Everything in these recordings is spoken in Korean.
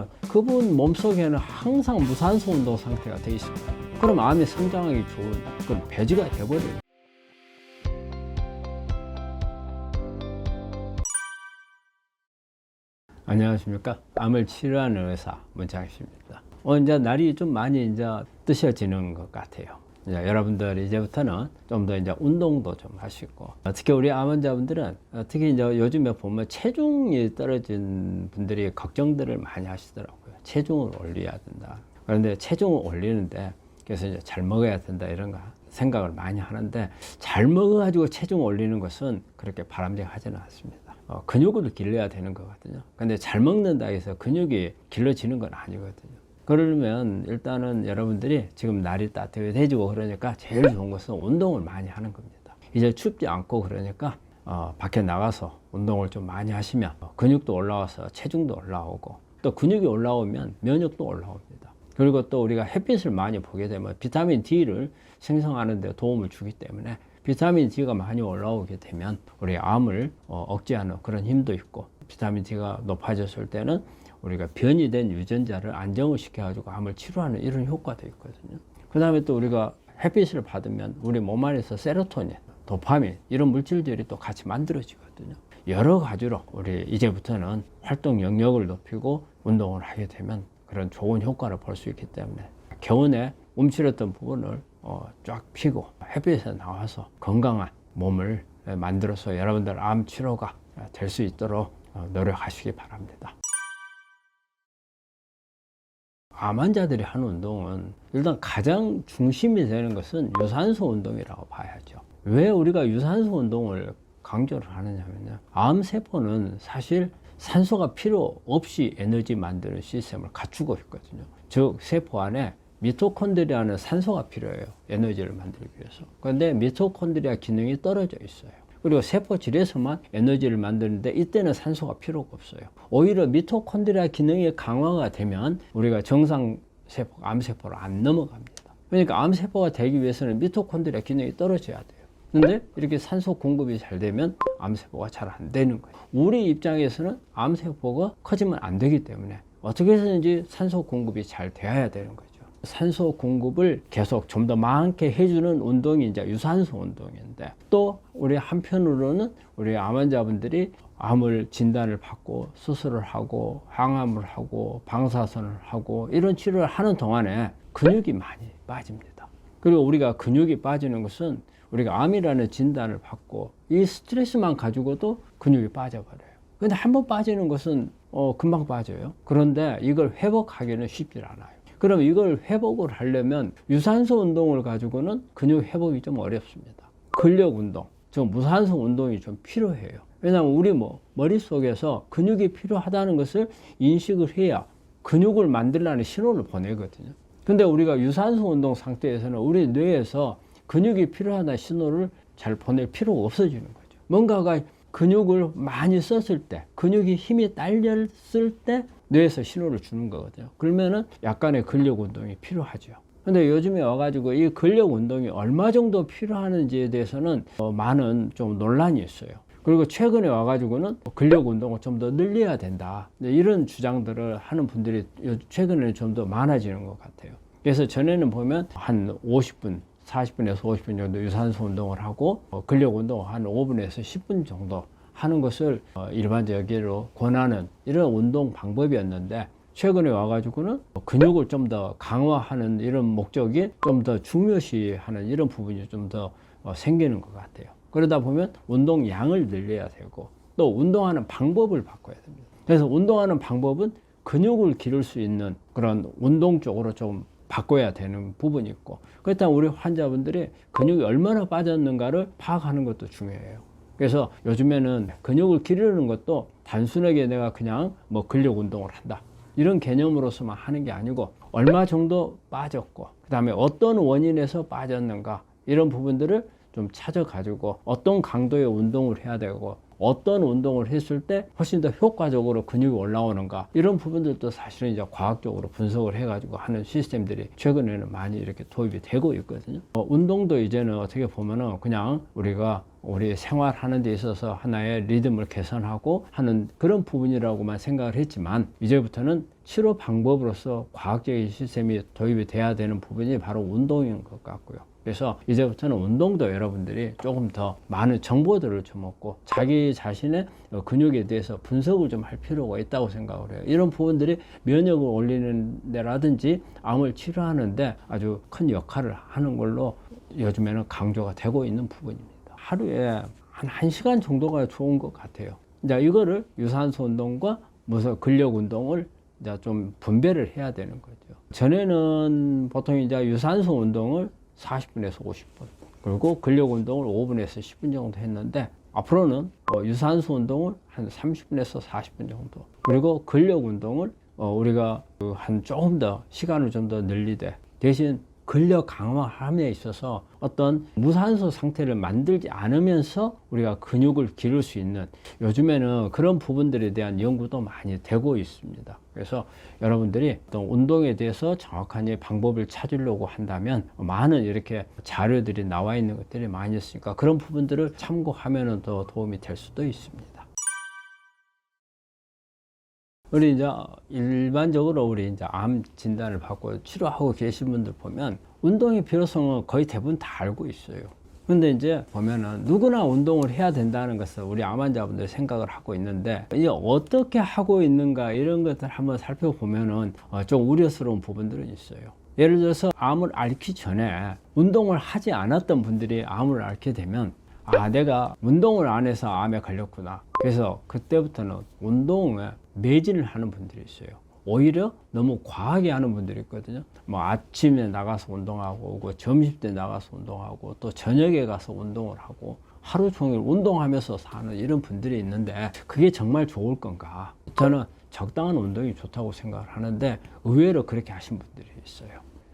그러면 그분 몸속에는 항상 무산소 운동 상태가 돼 있습니다. 그럼 암이 성장하기 좋은 그런 배지가 돼버려요. 안녕하십니까. 암을 치료하는 의사 문창식입니다. 이제 날이 좀 많이 이제 뜨셔지는 것 같아요. 이제 여러분들 이제부터는 좀 더 이제 운동도 좀 하시고, 특히 우리 암 환자분들은 특히 이제 요즘에 보면 체중이 떨어진 분들이 걱정들을 많이 하시더라고요. 체중을 올려야 된다. 그런데 체중을 올리는데 그래서 이제 잘 먹어야 된다 이런 거 생각을 많이 하는데, 잘 먹어가지고 체중 올리는 것은 그렇게 바람직하지는 않습니다. 근육을 길러야 되는 거거든요. 근데 잘 먹는다 해서 근육이 길러지는 건 아니거든요. 그러면 일단은 여러분들이 지금 날이 따뜻해지고 그러니까 제일 좋은 것은 운동을 많이 하는 겁니다. 이제 춥지 않고 그러니까 밖에 나가서 운동을 좀 많이 하시면 근육도 올라와서 체중도 올라오고, 또 근육이 올라오면 면역도 올라옵니다. 그리고 또 우리가 햇빛을 많이 보게 되면 비타민 D를 생성하는 데 도움을 주기 때문에 비타민 D가 많이 올라오게 되면 우리 암을 억제하는 그런 힘도 있고, 비타민 D가 높아졌을 때는 우리가 변이된 유전자를 안정을 시켜가지고 암을 치료하는 이런 효과도 있거든요. 그 다음에 또 우리가 햇빛을 받으면 우리 몸 안에서 세로토닌, 도파민 이런 물질들이 또 같이 만들어지거든요. 여러 가지로 우리 이제부터는 활동 영역을 높이고 운동을 하게 되면 그런 좋은 효과를 볼 수 있기 때문에 겨우내 움츠렸던 부분을 쫙 펴고 햇빛에 나와서 건강한 몸을 만들어서 여러분들 암 치료가 될 수 있도록 노력하시기 바랍니다. 암 환자들이 하는 운동은 일단 가장 중심이 되는 것은 유산소 운동이라고 봐야죠. 왜 우리가 유산소 운동을 강조를 하느냐면요, 암세포는 사실 산소가 필요 없이 에너지 만드는 시스템을 갖추고 있거든요. 즉 세포 안에 미토콘드리아는 산소가 필요해요. 에너지를 만들기 위해서. 그런데 미토콘드리아 기능이 떨어져 있어요. 그리고 세포질에서만 에너지를 만드는데 이때는 산소가 필요가 없어요. 오히려 미토콘드리아 기능이 강화가 되면 우리가 정상 세포, 암세포로 안 넘어갑니다. 그러니까 암세포가 되기 위해서는 미토콘드리아 기능이 떨어져야 돼요. 근데 이렇게 산소 공급이 잘 되면 암세포가 잘 안 되는 거예요. 우리 입장에서는 암세포가 커지면 안 되기 때문에 어떻게 해서든지 산소 공급이 잘 돼야 되는 거죠. 산소 공급을 계속 좀 더 많게 해주는 운동이 이제 유산소 운동인데, 또 우리 한편으로는 우리 암 환자분들이 암을 진단을 받고 수술을 하고 항암을 하고 방사선을 하고 이런 치료를 하는 동안에 근육이 많이 빠집니다. 그리고 우리가 근육이 빠지는 것은 우리가 암이라는 진단을 받고 이 스트레스만 가지고도 근육이 빠져버려요. 근데 한번 빠지는 것은 금방 빠져요. 그런데 이걸 회복하기는 쉽지 않아요. 그럼 이걸 회복을 하려면 유산소 운동을 가지고는 근육 회복이 좀 어렵습니다. 근력 운동, 즉 무산소 운동이 좀 필요해요. 왜냐하면 우리 머릿속에서 근육이 필요하다는 것을 인식을 해야 근육을 만들라는 신호를 보내거든요. 근데 우리가 유산소 운동 상태에서는 우리 뇌에서 근육이 필요하다는 신호를 잘 보낼 필요가 없어지는 거죠. 뭔가가 근육을 많이 썼을 때, 근육이 힘이 딸렸을 때 뇌에서 신호를 주는 거거든요. 그러면은 약간의 근력 운동이 필요하죠. 근데 요즘에 와가지고 이 근력 운동이 얼마 정도 필요하는지에 대해서는 많은 좀 논란이 있어요. 그리고 최근에 와가지고는 근력 운동을 좀 더 늘려야 된다, 이런 주장들을 하는 분들이 최근에는 좀 더 많아지는 것 같아요. 그래서 전에는 보면 한 50분, 40분에서 50분 정도 유산소 운동을 하고 근력 운동을 한 5분에서 10분 정도 하는 것을 일반적으로 권하는 이런 운동 방법이었는데, 최근에 와가지고는 근육을 좀 더 강화하는 이런 목적이 좀 더 중요시하는 이런 부분이 좀 더 생기는 것 같아요. 그러다 보면 운동 양을 늘려야 되고 또 운동하는 방법을 바꿔야 됩니다. 그래서 운동하는 방법은 근육을 기를 수 있는 그런 운동 쪽으로 좀 바꿔야 되는 부분이 있고, 그렇다면 우리 환자분들이 근육이 얼마나 빠졌는가를 파악하는 것도 중요해요. 그래서 요즘에는 근육을 기르는 것도 단순하게 내가 그냥 근력 운동을 한다 이런 개념으로서만 하는 게 아니고, 얼마 정도 빠졌고 그 다음에 어떤 원인에서 빠졌는가 이런 부분들을 좀 찾아가지고 어떤 강도의 운동을 해야 되고 어떤 운동을 했을 때 훨씬 더 효과적으로 근육이 올라오는가, 이런 부분들도 사실은 이제 과학적으로 분석을 해가지고 하는 시스템들이 최근에는 많이 이렇게 도입이 되고 있거든요. 운동도 이제는 어떻게 보면은 그냥 우리가 우리 생활하는 데 있어서 하나의 리듬을 개선하고 하는 그런 부분이라고만 생각을 했지만, 이제부터는 치료 방법으로서 과학적인 시스템이 도입이 돼야 되는 부분이 바로 운동인 것 같고요. 그래서 이제부터는 운동도 여러분들이 조금 더 많은 정보들을 좀 얻고 자기 자신의 근육에 대해서 분석을 좀 할 필요가 있다고 생각을 해요. 이런 부분들이 면역을 올리는 데라든지 암을 치료하는데 아주 큰 역할을 하는 걸로 요즘에는 강조가 되고 있는 부분입니다. 하루에 한 1시간 정도가 좋은 것 같아요. 이제 이거를 유산소 운동과 무슨 근력 운동을 이제 좀 분배를 해야 되는 거죠. 전에는 보통 이제 유산소 운동을 40분에서 50분, 그리고 근력 운동을 5분에서 10분 정도 했는데, 앞으로는 유산소 운동을 한 30분에서 40분 정도, 그리고 근력 운동을 우리가 한 조금 더 시간을 좀 더 늘리되, 대신 근력 강화함에 있어서 어떤 무산소 상태를 만들지 않으면서 우리가 근육을 기를 수 있는, 요즘에는 그런 부분들에 대한 연구도 많이 되고 있습니다. 그래서 여러분들이 어떤 운동에 대해서 정확한 방법을 찾으려고 한다면 많은 이렇게 자료들이 나와 있는 것들이 많이 있으니까 그런 부분들을 참고하면 더 도움이 될 수도 있습니다. 우리 이제 일반적으로 우리 이제 암 진단을 받고 치료하고 계신 분들 보면 운동의 필요성은 거의 대부분 다 알고 있어요. 근데 이제 보면은 누구나 운동을 해야 된다는 것을 우리 암 환자분들 생각을 하고 있는데, 이제 어떻게 하고 있는가, 이런 것들 한번 살펴보면은 좀 우려스러운 부분들은 있어요. 예를 들어서 암을 앓기 전에 운동을 하지 않았던 분들이 암을 앓게 되면, 내가 운동을 안 해서 암에 걸렸구나. 그래서 그때부터는 운동에 매진을 하는 분들이 있어요. 오히려 너무 과하게 하는 분들이 있거든요. 뭐 아침에 나가서 운동하고 오고, 점심때 나가서 운동하고, 또 저녁에 가서 운동을 하고, 하루 종일 운동하면서 사는 이런 분들이 있는데, 그게 정말 좋을 건가? 저는 적당한 운동이 좋다고 생각을 하는데, 의외로 그렇게 하신 분들이 있어요.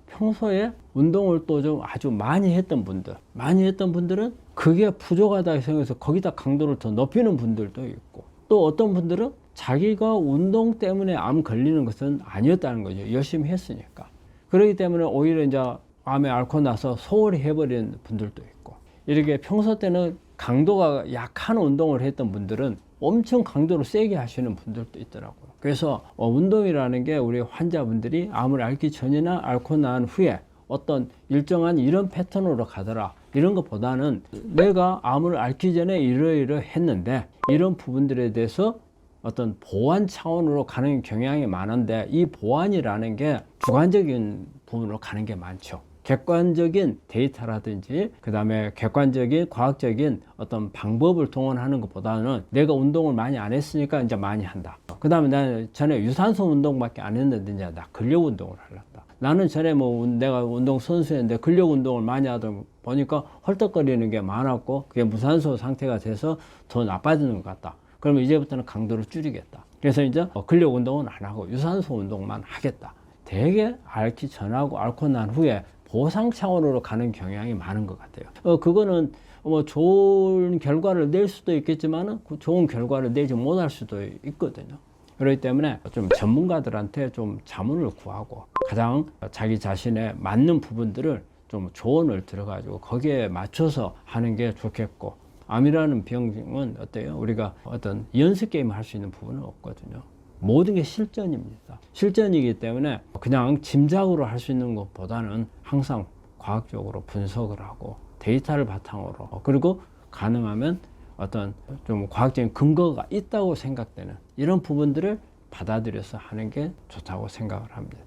평소에 운동을 또 좀 아주 많이 했던 분들은 그게 부족하다 생각해서 거기다 강도를 더 높이는 분들도 있고, 또 어떤 분들은 자기가 운동 때문에 암 걸리는 것은 아니었다는 거죠. 열심히 했으니까. 그렇기 때문에 오히려 이제 암에 앓고 나서 소홀히 해버리는 분들도 있고, 이렇게 평소 때는 강도가 약한 운동을 했던 분들은 엄청 강도를 세게 하시는 분들도 있더라고요. 그래서 운동이라는 게 우리 환자분들이 암을 앓기 전이나 앓고 난 후에 어떤 일정한 이런 패턴으로 가더라, 이런 것보다는 내가 암을 앓기 전에 이러이러했는데 이런 부분들에 대해서 어떤 보완 차원으로 가는 경향이 많은데, 이 보완이라는 게 주관적인 부분으로 가는 게 많죠. 객관적인 데이터라든지 그 다음에 객관적인 과학적인 어떤 방법을 동원하는 것보다는 내가 운동을 많이 안 했으니까 이제 많이 한다. 그 다음에 나는 전에 유산소 운동밖에 안 했는데 이제 나 근력 운동을 하려다. 나는 전에 뭐 내가 운동 선수였는데 근력 운동을 많이 하다 보니까 헐떡거리는 게 많았고, 그게 무산소 상태가 돼서 더 나빠지는 것 같다. 그러면 이제부터는 강도를 줄이겠다. 그래서 이제 근력 운동은 안 하고 유산소 운동만 하겠다. 되게 앓기 전하고 앓고 난 후에 보상 차원으로 가는 경향이 많은 것 같아요. 그거는 뭐 좋은 결과를 낼 수도 있겠지만 좋은 결과를 내지 못할 수도 있거든요. 그렇기 때문에 좀 전문가들한테 좀 자문을 구하고 가장 자기 자신에 맞는 부분들을 좀 조언을 들어가지고 거기에 맞춰서 하는 게 좋겠고, 암이라는 병은 어때요? 우리가 어떤 연습 게임을 할 수 있는 부분은 없거든요. 모든 게 실전입니다. 실전이기 때문에 그냥 짐작으로 할 수 있는 것보다는 항상 과학적으로 분석을 하고 데이터를 바탕으로, 그리고 가능하면 어떤 좀 과학적인 근거가 있다고 생각되는 이런 부분들을 받아들여서 하는 게 좋다고 생각을 합니다.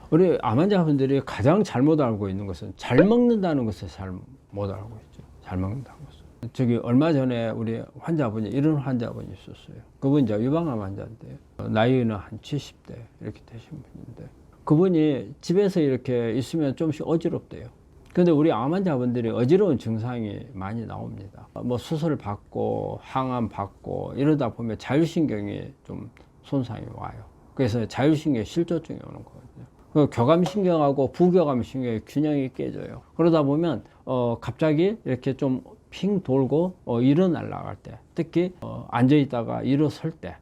우리 암 환자분들이 가장 잘못 알고 있는 것은 잘 먹는다는 것을 잘 못 알고 있죠. 잘 먹는다는 것을. 얼마 전에 우리 환자분이, 이런 환자분이 있었어요. 그분 이제 유방암 환자인데, 나이는 한 70대 이렇게 되신 분인데, 그분이 집에서 이렇게 있으면 좀씩 어지럽대요. 근데 우리 암 환자분들이 어지러운 증상이 많이 나옵니다. 뭐 수술 받고 항암 받고 이러다 보면 자율신경이 좀 손상이 와요. 그래서 자율신경 실조증이 오는 거거든요. 그 교감신경하고 부교감신경의 균형이 깨져요. 그러다 보면 갑자기 이렇게 좀 핑 돌고 일어날 나갈 때, 특히 앉아 있다가 일어설 때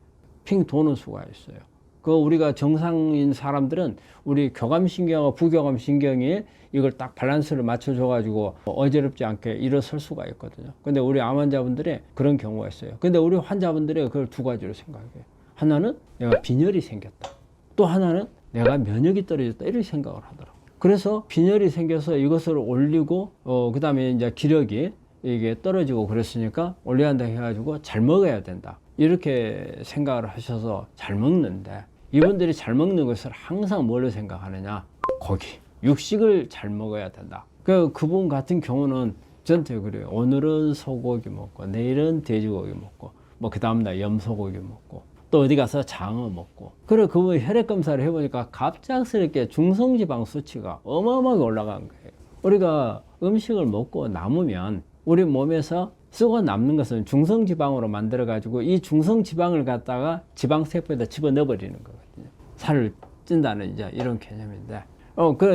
핑 도는 수가 있어요. 그 우리가 정상인 사람들은 우리 교감신경하고 부교감신경이 이걸 딱 밸런스를 맞춰줘 가지고 어지럽지 않게 일어설 수가 있거든요. 근데 우리 암 환자분들이 그런 경우가 있어요. 근데 우리 환자분들이 그걸 두 가지로 생각해요. 하나는 내가 빈혈이 생겼다, 또 하나는 내가 면역이 떨어졌다, 이렇게 생각을 하더라고요. 그래서 빈혈이 생겨서 이것을 올리고 그 다음에 이제 기력이 이게 떨어지고 그랬으니까 올려야 한다 해가지고 잘 먹어야 된다, 이렇게 생각을 하셔서 잘 먹는데, 이분들이 잘 먹는 것을 항상 뭘로 생각하느냐, 고기, 육식을 잘 먹어야 된다. 그분 같은 경우는 저한테 그래요. 오늘은 소고기 먹고 내일은 돼지고기 먹고 뭐 그 다음날 염소고기 먹고 또 어디 가서 장어 먹고. 그래 그분 혈액 검사를 해보니까 갑작스럽게 중성지방 수치가 어마어마하게 올라간 거예요. 우리가 음식을 먹고 남으면 우리 몸에서 쓰고 남는 것은 중성지방으로 만들어 가지고 이 중성지방을 갖다가 지방세포에다 집어넣어 버리는 거거든요. 살을 찐다는 이제 이런 개념인데,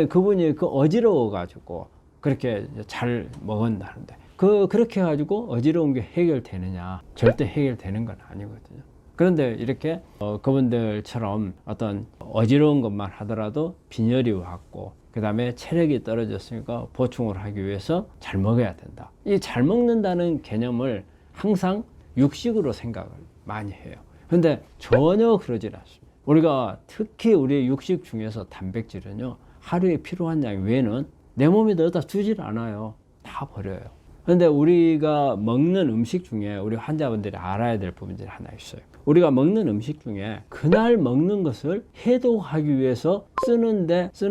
그분이 어지러워 가지고 그렇게 잘 먹었다는데, 그렇게 해가지고 어지러운 게 해결되느냐? 절대 해결되는 건 아니거든요. 그런데 이렇게 그분들처럼 어떤 어지러운 것만 하더라도 빈혈이 왔고 그 다음에 체력이 떨어졌으니까 보충을 하기 위해서 잘 먹어야 된다. 이 잘 먹는다는 개념을 항상 육식으로 생각을 많이 해요. 근데 전혀 그러질 않습니다. 우리가 특히 우리의 육식 중에서 단백질은요, 하루에 필요한 양 외에는 내 몸에 넣어다 주질 않아요. 다 버려요. 그런데 우리가 먹는 음식 중에 우리 환자분들이 알아야 될 부분들이 하나 있어요. 우리가 먹는 음식 중에 그날 먹는 것을 해독하기 위해서 쓰는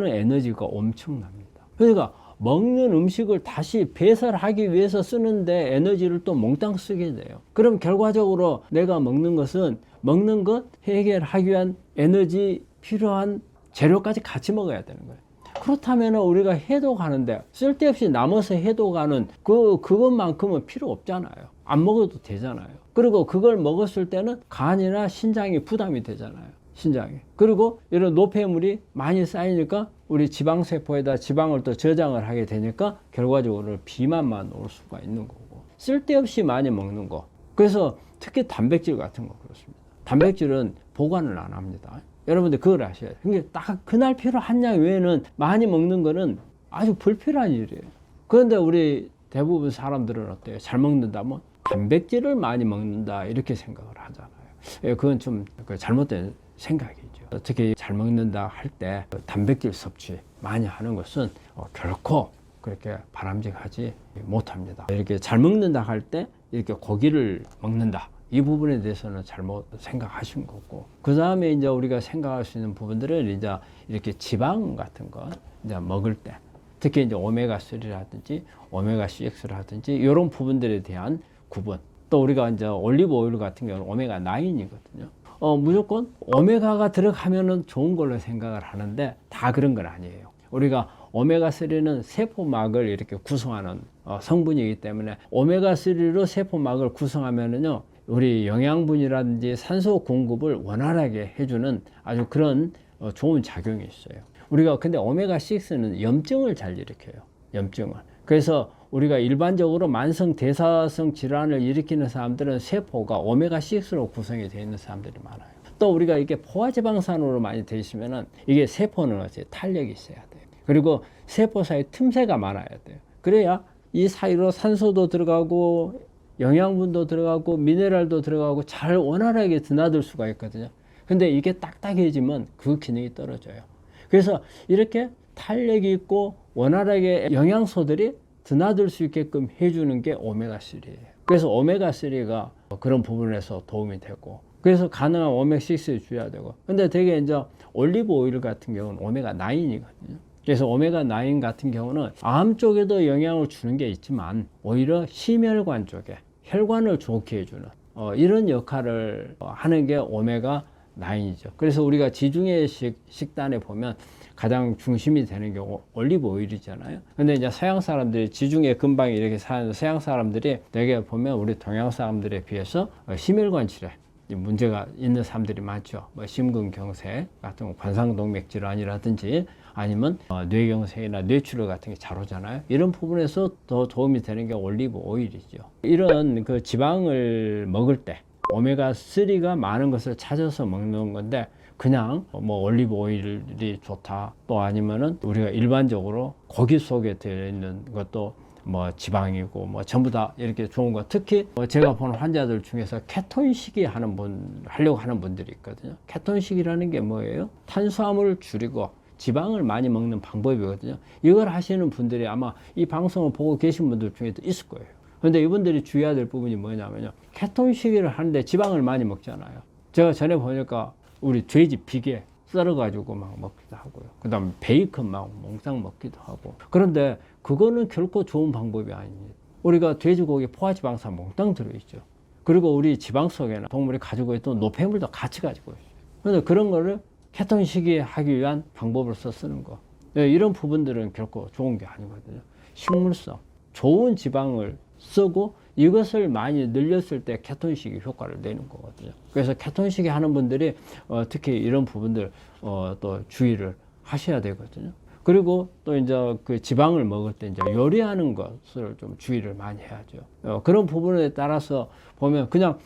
에너지가 엄청납니다. 그러니까 먹는 음식을 다시 배설하기 위해서 쓰는데 에너지를 또 몽땅 쓰게 돼요. 그럼 결과적으로 내가 먹는 것은 먹는 것 해결하기 위한 에너지 필요한 재료까지 같이 먹어야 되는 거예요. 그렇다면 우리가 해독하는데 쓸데없이 남아서 해독하는 그것만큼은 필요 없잖아요. 안 먹어도 되잖아요. 그리고 그걸 먹었을 때는 간이나 신장이 부담이 되잖아요. 신장이. 그리고 이런 노폐물이 많이 쌓이니까 우리 지방세포에다 지방을 또 저장을 하게 되니까 결과적으로 비만만 올 수가 있는 거고, 쓸데없이 많이 먹는 거. 그래서 특히 단백질 같은 거 그렇습니다. 단백질은 보관을 안 합니다. 여러분들 그걸 아셔야 돼요. 그러니까 딱 그날 필요한 양 외에는 많이 먹는 거는 아주 불필요한 일이에요. 그런데 우리 대부분 사람들은 어때요? 잘 먹는다면 단백질을 많이 먹는다, 이렇게 생각을 하잖아요. 그건 좀 잘못된 생각이죠. 특히 잘 먹는다 할 때 단백질 섭취 많이 하는 것은 결코 그렇게 바람직하지 못합니다. 이렇게 잘 먹는다 할 때 이렇게 고기를 먹는다, 이 부분에 대해서는 잘못 생각하신 거고, 그 다음에 이제 우리가 생각할 수 있는 부분들은 이제 이렇게 지방 같은 거 이제 먹을 때, 특히 이제 오메가3라든지 오메가6라든지 이런 부분들에 대한 구분. 또 우리가 이제 올리브 오일 같은 경우는 오메가9이거든요. 무조건 오메가가 들어가면은 좋은 걸로 생각을 하는데 다 그런 건 아니에요. 우리가 오메가3는 세포막을 이렇게 구성하는 성분이기 때문에 오메가3로 세포막을 구성하면은요, 우리 영양분이라든지 산소 공급을 원활하게 해주는 아주 그런 좋은 작용이 있어요. 우리가 근데 오메가6는 염증을 잘 일으켜요. 염증을. 그래서 우리가 일반적으로 만성 대사성 질환을 일으키는 사람들은 세포가 오메가6로 구성이 되어 있는 사람들이 많아요. 또 우리가 이게 포화지방산으로 많이 되어 있으면은 이게 세포는 어째 탄력이 있어야 돼요. 그리고 세포 사이 틈새가 많아야 돼요. 그래야 이 사이로 산소도 들어가고 영양분도 들어가고 미네랄도 들어가고 잘 원활하게 드나들 수가 있거든요. 근데 이게 딱딱해지면 그 기능이 떨어져요. 그래서 이렇게 탄력이 있고 원활하게 영양소들이 드나들 수 있게끔 해주는 게 오메가3예요. 그래서 오메가3가 그런 부분에서 도움이 되고, 그래서 가능한 오메가6를 줘야 되고, 근데 되게 이제 올리브 오일 같은 경우는 오메가9이거든요. 그래서 오메가9 같은 경우는 암 쪽에도 영향을 주는 게 있지만 오히려 심혈관 쪽에 혈관을 좋게 해주는 이런 역할을 하는 게 오메가9이죠. 그래서 우리가 지중해 식단에 보면 가장 중심이 되는 경우 올리브 오일이잖아요. 근데 이제 서양 사람들이 지중해 근방에 이렇게 사는 서양 사람들이 되게 보면 우리 동양 사람들에 비해서 심혈관 질환 문제가 있는 사람들이 많죠. 뭐 심근경색 같은 관상동맥 질환이라든지 아니면 뇌경색이나 뇌출혈 같은 게 잘 오잖아요. 이런 부분에서 더 도움이 되는 게 올리브 오일이죠. 이런 그 지방을 먹을 때 오메가3가 많은 것을 찾아서 먹는 건데, 그냥 뭐 올리브 오일이 좋다, 또 아니면은 우리가 일반적으로 고기 속에 들어있는 것도 뭐 지방이고 뭐 전부 다 이렇게 좋은 거. 특히 제가 보는 환자들 중에서 케톤식이 하려고 하는 분들이 있거든요. 케톤식이라는 게 뭐예요? 탄수화물을 줄이고 지방을 많이 먹는 방법이거든요. 이걸 하시는 분들이 아마 이 방송을 보고 계신 분들 중에도 있을 거예요. 그런데 이분들이 주의해야 될 부분이 뭐냐면요, 케톤식을 하는데 지방을 많이 먹잖아요. 제가 전에 보니까 우리 돼지 비계 썰어가지고 막 먹기도 하고요. 그 다음에 베이컨 막 몽땅 먹기도 하고. 그런데 그거는 결코 좋은 방법이 아닙니다. 우리가 돼지고기 포화지방산 몽땅 들어있죠. 그리고 우리 지방 속에는 동물이 가지고 있던 노폐물도 같이 가지고 있어요. 그런데 그런 거를 케톤식이 하기 위한 방법으로서 쓰는 거. 네, 이런 부분들은 결코 좋은 게 아니거든요. 식물성, 좋은 지방을 쓰고 이것을 많이 늘렸을 때 케톤식이 효과를 내는 거거든요. 그래서 케톤식이 하는 분들이 특히 이런 부분들 또 주의를 하셔야 되거든요. 그리고 또 이제 그 지방을 먹을 때 이제 요리하는 것을 좀 주의를 많이 해야죠. 그런 부분에 따라서 보면 그냥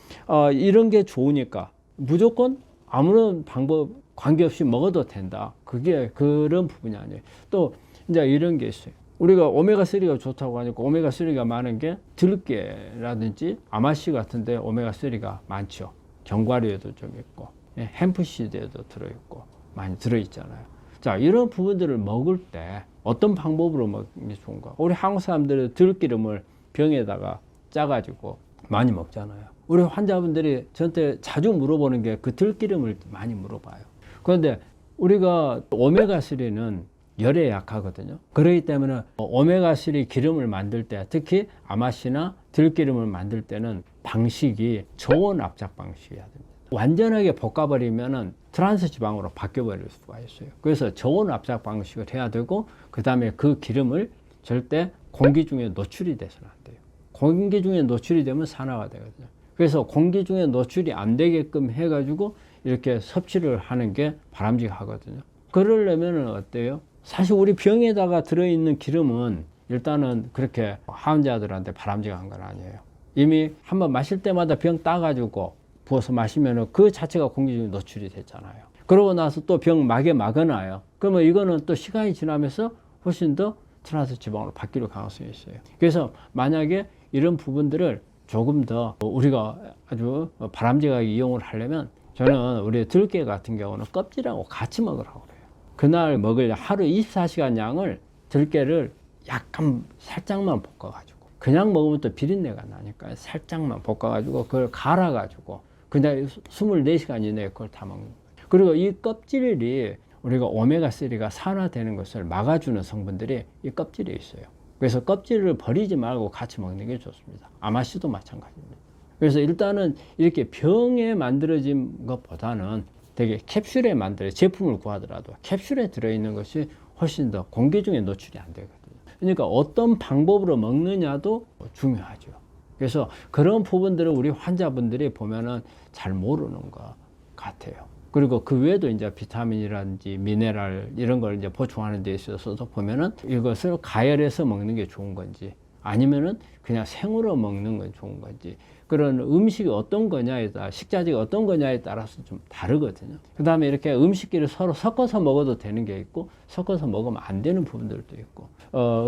이런 게 좋으니까 무조건 아무런 방법 관계없이 먹어도 된다. 그게 그런 부분이 아니에요. 또 이제 이런 게 있어요. 우리가 오메가3가 좋다고 하니까 오메가3가 많은 게 들깨라든지 아마씨 같은데 오메가3가 많죠. 견과류에도 좀 있고 햄프시드에도 들어있고 많이 들어있잖아요. 자, 이런 부분들을 먹을 때 어떤 방법으로 먹는 게 좋은가? 우리 한국 사람들은 들기름을 병에다가 짜가지고 많이 먹잖아요. 우리 환자분들이 저한테 자주 물어보는 게 그 들기름을 많이 물어봐요. 그런데 우리가 오메가3는 열에 약하거든요. 그렇기 때문에 오메가3 기름을 만들 때, 특히 아마씨나 들기름을 만들 때는 방식이 저온 압착 방식이어야 됩니다. 완전하게 볶아버리면은 트랜스 지방으로 바뀌어버릴 수가 있어요. 그래서 저온 압착 방식을 해야 되고, 그 다음에 그 기름을 절대 공기 중에 노출이 돼서는 안 돼요. 공기 중에 노출이 되면 산화가 되거든요. 그래서 공기 중에 노출이 안 되게끔 해가지고 이렇게 섭취를 하는 게 바람직하거든요. 그러려면 어때요? 사실 우리 병에다가 들어있는 기름은 일단은 그렇게 환자들한테 바람직한 건 아니에요. 이미 한번 마실 때마다 병 따가지고 부어서 마시면 그 자체가 공기 중에 노출이 됐잖아요. 그러고 나서 또 병 막에 막아놔요. 그러면 이거는 또 시간이 지나면서 훨씬 더 트랜스 지방으로 바뀔 가능성이 있어요. 그래서 만약에 이런 부분들을 조금 더 우리가 아주 바람직하게 이용을 하려면, 저는 우리 들깨 같은 경우는 껍질하고 같이 먹으라고 그래요. 그날 먹을 하루 24시간 양을 들깨를 약간 살짝만 볶아가지고, 그냥 먹으면 또 비린내가 나니까 살짝만 볶아가지고 그걸 갈아가지고 그냥 24시간 이내에 그걸 다 먹는 거예요. 그리고 이 껍질이 우리가 오메가3가 산화되는 것을 막아주는 성분들이 이 껍질에 있어요. 그래서 껍질을 버리지 말고 같이 먹는 게 좋습니다. 아마씨도 마찬가지입니다. 그래서 일단은 이렇게 병에 만들어진 것보다는 되게 캡슐에 만들어 제품을 구하더라도 캡슐에 들어있는 것이 훨씬 더 공기 중에 노출이 안 되거든요. 그러니까 어떤 방법으로 먹느냐도 중요하죠. 그래서 그런 부분들을 우리 환자분들이 보면은 잘 모르는 것 같아요. 그리고 그 외에도 이제 비타민이라든지 미네랄 이런 걸 이제 보충하는 데 있어서도 보면은 이것을 가열해서 먹는 게 좋은 건지, 아니면은 그냥 생으로 먹는 건 좋은 건지, 그런 음식이 어떤 거냐에 따라, 식자재가 어떤 거냐에 따라서 좀 다르거든요. 그 다음에 이렇게 음식끼리 서로 섞어서 먹어도 되는 게 있고, 섞어서 먹으면 안 되는 부분들도 있고,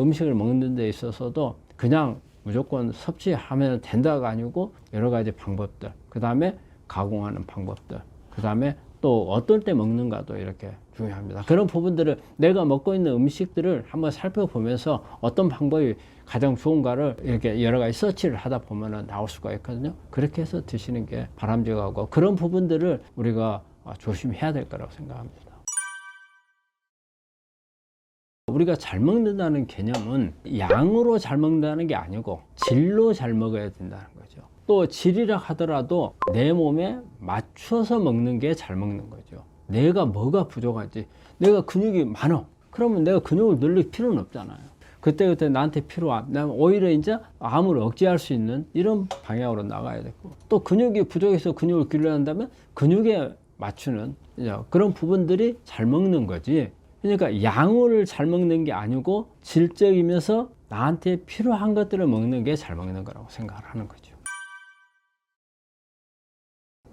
음식을 먹는 데 있어서도 그냥 무조건 섭취하면 된다가 아니고 여러 가지 방법들, 그 다음에 가공하는 방법들, 그 다음에 또 어떨 때 먹는가도 이렇게 중요합니다. 그런 부분들을 내가 먹고 있는 음식들을 한번 살펴보면서 어떤 방법이 가장 좋은가를 이렇게 여러 가지 서치를 하다 보면 나올 수가 있거든요. 그렇게 해서 드시는 게 바람직하고, 그런 부분들을 우리가 조심해야 될 거라고 생각합니다. 우리가 잘 먹는다는 개념은 양으로 잘 먹는다는 게 아니고 질로 잘 먹어야 된다는 거죠. 또 질이라 하더라도 내 몸에 맞춰서 먹는 게 잘 먹는 거죠. 내가 뭐가 부족하지? 내가 근육이 많아. 그러면 내가 근육을 늘릴 필요는 없잖아요. 그때그때 나한테 필요한, 오히려 이제 암을 억제할 수 있는 이런 방향으로 나가야 되고, 또 근육이 부족해서 근육을 길러낸다면 근육에 맞추는 그런 부분들이 잘 먹는 거지. 그러니까 양을 잘 먹는 게 아니고 질적이면서 나한테 필요한 것들을 먹는 게 잘 먹는 거라고 생각을 하는 거죠.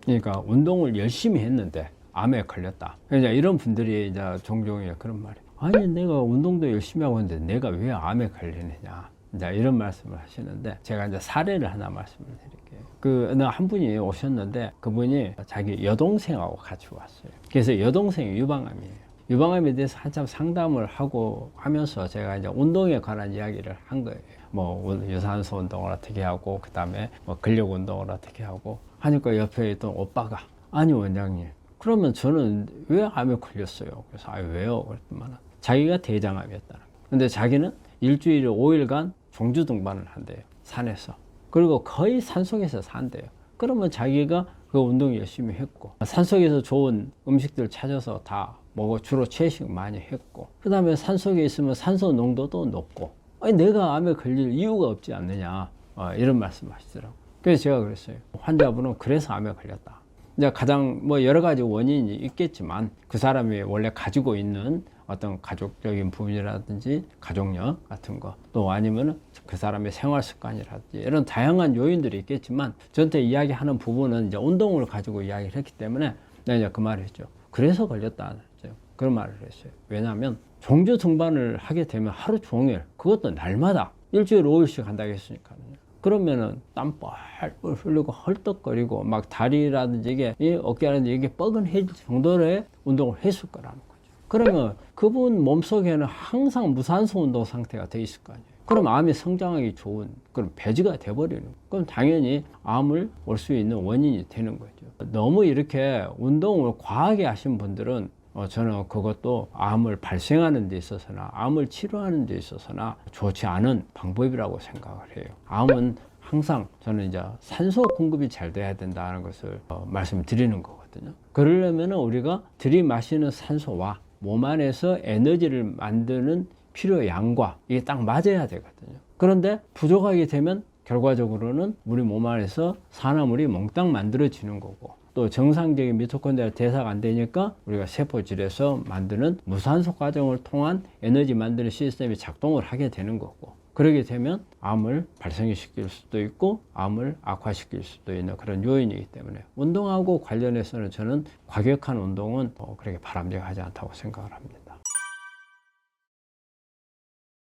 그러니까 운동을 열심히 했는데 암에 걸렸다. 그러니까 이런 분들이 이제 종종 그런 말이, 아니 내가 운동도 열심히 하고 있는데 내가 왜 암에 걸리느냐, 이제 이런 말씀을 하시는데, 제가 이제 사례를 하나 말씀을 드릴게요. 한 분이 오셨는데, 그분이 자기 여동생하고 같이 왔어요. 그래서 여동생이 유방암이에요. 유방암에 대해서 한참 상담을 하고 하면서 제가 이제 운동에 관한 이야기를 한 거예요. 뭐 유산소 운동을 어떻게 하고, 그 다음에 뭐 근력 운동을 어떻게 하고 하니까 옆에 있던 오빠가, 아니 원장님, 그러면 저는 왜 암에 걸렸어요? 그래서 왜요? 그랬더니 자기가 대장암이었다는 거예요. 근데 자기는 일주일에 5일간 종주 등반을 한대요, 산에서. 그리고 거의 산속에서 산대요. 그러면 자기가 그 운동 열심히 했고, 산속에서 좋은 음식들 찾아서 다 먹어, 주로 채식 많이 했고, 그 다음에 산속에 있으면 산소 농도도 높고, 아니 내가 암에 걸릴 이유가 없지 않느냐, 이런 말씀 하시더라고요. 그래서 제가 그랬어요. 환자분은 그래서 암에 걸렸다. 이제 가장 뭐 여러 가지 원인이 있겠지만, 그 사람이 원래 가지고 있는 어떤 가족적인 부분이라든지 가족력 같은 거, 또 아니면 그 사람의 생활 습관이라든지 이런 다양한 요인들이 있겠지만, 저한테 이야기하는 부분은 이제 운동을 가지고 이야기를 했기 때문에 내가 이제 그 말을 했죠. 그래서 걸렸다, 그런 말을 했어요. 왜냐하면 종주 등반을 하게 되면 하루 종일, 그것도 날마다 일주일에 5일씩 한다고 했으니까요. 그러면은 땀 뻘뻘 흘리고 헐떡거리고 막 다리라든지 이게 어깨라든지 이게 뻐근해질 정도의 운동을 했을 거라는 거죠. 그러면 그분 몸속에는 항상 무산소 운동 상태가 돼 있을 거 아니에요. 그럼 암이 성장하기 좋은 그런 배지가 돼버리는 거예요. 그럼 당연히 암을 올 수 있는 원인이 되는 거죠. 너무 이렇게 운동을 과하게 하신 분들은 저는 그것도 암을 발생하는 데 있어서나 암을 치료하는 데 있어서나 좋지 않은 방법이라고 생각을 해요. 암은 항상 저는 이제 산소 공급이 잘 돼야 된다는 것을 말씀드리는 거거든요. 그러려면 우리가 들이마시는 산소와 몸 안에서 에너지를 만드는 필요량과 이게 딱 맞아야 되거든요. 그런데 부족하게 되면 결과적으로는 우리 몸 안에서 산화물이 몽땅 만들어지는 거고, 또 정상적인 미토콘드리아 대사가 안 되니까 우리가 세포질에서 만드는 무산소 과정을 통한 에너지 만드는 시스템이 작동을 하게 되는 거고, 그러게 되면 암을 발생시킬 수도 있고 암을 악화시킬 수도 있는 그런 요인이기 때문에 운동하고 관련해서는 저는 과격한 운동은 그렇게 바람직하지 않다고 생각을 합니다.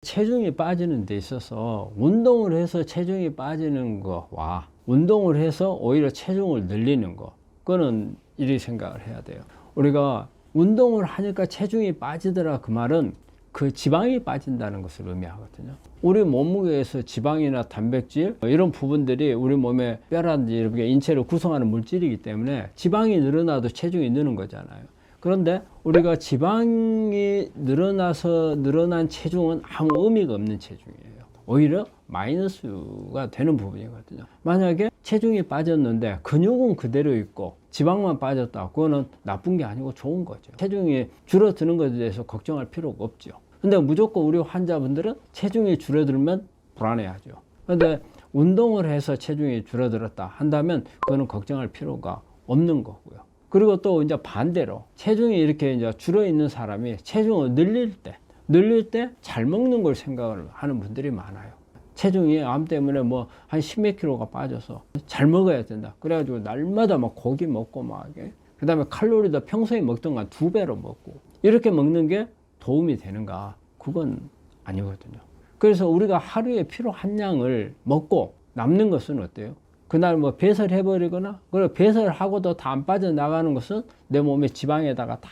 체중이 빠지는 데 있어서 운동을 해서 체중이 빠지는 거와 운동을 해서 오히려 체중을 늘리는 거, 그거는 이렇게 생각을 해야 돼요. 우리가 운동을 하니까 체중이 빠지더라, 그 말은 그 지방이 빠진다는 것을 의미하거든요. 우리 몸무게에서 지방이나 단백질 이런 부분들이 우리 몸의 뼈라든지 이렇게 인체를 구성하는 물질이기 때문에 지방이 늘어나도 체중이 느는 거잖아요. 그런데 우리가 지방이 늘어나서 늘어난 체중은 아무 의미가 없는 체중이에요. 오히려 마이너스가 되는 부분이거든요. 만약에 체중이 빠졌는데 근육은 그대로 있고 지방만 빠졌다, 그거는 나쁜 게 아니고 좋은 거죠. 체중이 줄어드는 것에 대해서 걱정할 필요가 없죠. 근데 무조건 우리 환자분들은 체중이 줄어들면 불안해하죠. 근데 운동을 해서 체중이 줄어들었다 한다면 그거는 걱정할 필요가 없는 거고요. 그리고 또 이제 반대로 체중이 이렇게 이제 줄어 있는 사람이 체중을 늘릴 때 잘 먹는 걸 생각을 하는 분들이 많아요. 체중이 암 때문에 뭐 한 10몇 킬로가 빠져서 잘 먹어야 된다, 그래가지고 날마다 막 고기 먹고 막, 그 다음에 칼로리도 평소에 먹던 거 한 2배로 먹고 이렇게 먹는 게 도움이 되는가? 그건 아니거든요. 그래서 우리가 하루에 필요한 양을 먹고 남는 것은 어때요? 그날 뭐 배설해버리거나, 그리고 배설하고도 다 안 빠져나가는 것은 내 몸의 지방에다가 다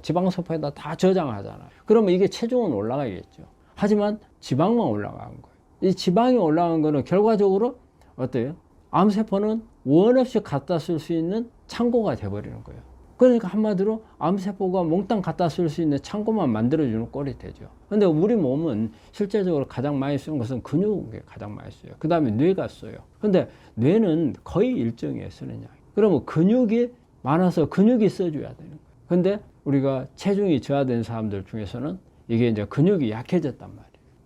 지방세포에다 다 저장하잖아요. 그러면 이게 체중은 올라가겠죠. 하지만 지방만 올라간 거예요. 이 지방이 올라간 거는 결과적으로 어때요? 암세포는 원 없이 갖다 쓸 수 있는 창고가 돼버리는 거예요. 그러니까 한마디로 암세포가 몽땅 갖다 쓸 수 있는 창고만 만들어주는 꼴이 되죠. 근데 우리 몸은 실제적으로 가장 많이 쓰는 것은 근육에 가장 많이 써요. 그 다음에 뇌가 써요. 근데 뇌는 거의 일정에 쓰는 양. 그러면 근육이 많아서 근육이 써줘야 되는 거예요. 근데 우리가 체중이 저하된 사람들 중에서는 이게 이제 근육이 약해졌단 말이에요.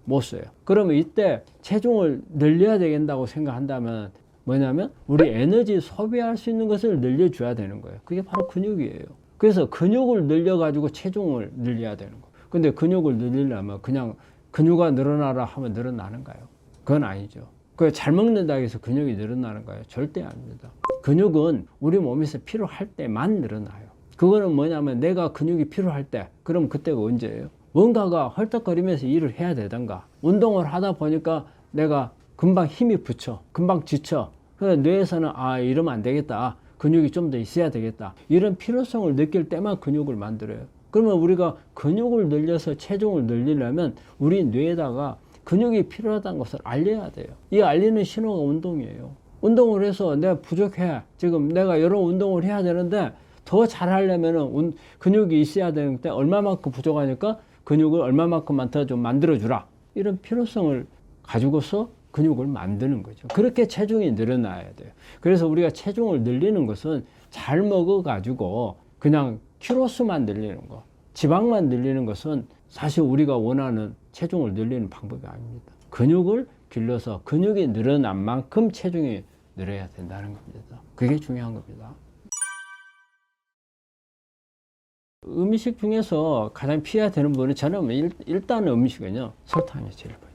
못 써요. 그러면 이때 체중을 늘려야 된다고 생각한다면 뭐냐면 우리 에너지 소비할 수 있는 것을 늘려줘야 되는 거예요. 그게 바로 근육이에요. 그래서 근육을 늘려가지고 체중을 늘려야 되는 거예요. 근데 근육을 늘리려면 그냥 근육이 늘어나라 하면 늘어나는가요? 그건 아니죠. 그 잘 먹는다고 해서 근육이 늘어나는 거예요? 절대 아닙니다. 근육은 우리 몸에서 필요할 때만 늘어나요. 그거는 뭐냐면 내가 근육이 필요할 때, 그럼 그때가 언제예요? 뭔가가 헐떡거리면서 일을 해야 되던가, 운동을 하다 보니까 내가 금방 힘이 붙여, 금방 지쳐. 그래서 뇌에서는 이러면 안 되겠다, 근육이 좀 더 있어야 되겠다, 이런 필요성을 느낄 때만 근육을 만들어요. 그러면 우리가 근육을 늘려서 체중을 늘리려면 우리 뇌에다가 근육이 필요하다는 것을 알려야 돼요. 이 알리는 신호가 운동이에요. 운동을 해서 내가 부족해, 지금 내가 이런 운동을 해야 되는데 더 잘하려면 근육이 있어야 되는데 얼마만큼 부족하니까 근육을 얼마만큼만 더 좀 만들어주라, 이런 필요성을 가지고서 근육을 만드는 거죠. 그렇게 체중이 늘어나야 돼요. 그래서 우리가 체중을 늘리는 것은 잘 먹어가지고 그냥 키로수만 늘리는 거, 지방만 늘리는 것은 사실 우리가 원하는 체중을 늘리는 방법이 아닙니다. 근육을 길러서 근육이 늘어난 만큼 체중이 늘어야 된다는 겁니다. 그게 중요한 겁니다. 음식 중에서 가장 피해야 되는 부분은 저는 일단 음식은요, 설탕이 제일 많아요.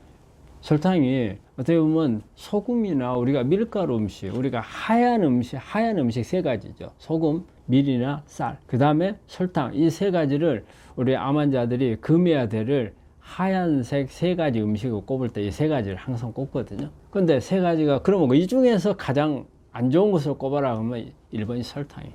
설탕이 어떻게 보면 소금이나 우리가 밀가루 음식, 우리가 하얀 음식 세 가지죠. 소금, 밀이나 쌀, 그 다음에 설탕, 이 세 가지를 우리 암 환자들이 금해야 될 하얀색 세 가지 음식을 꼽을 때 이 세 가지를 항상 꼽거든요. 근데 세 가지가, 그러면 이 중에서 가장 안 좋은 것을 꼽아라 하면 1번이 설탕이죠.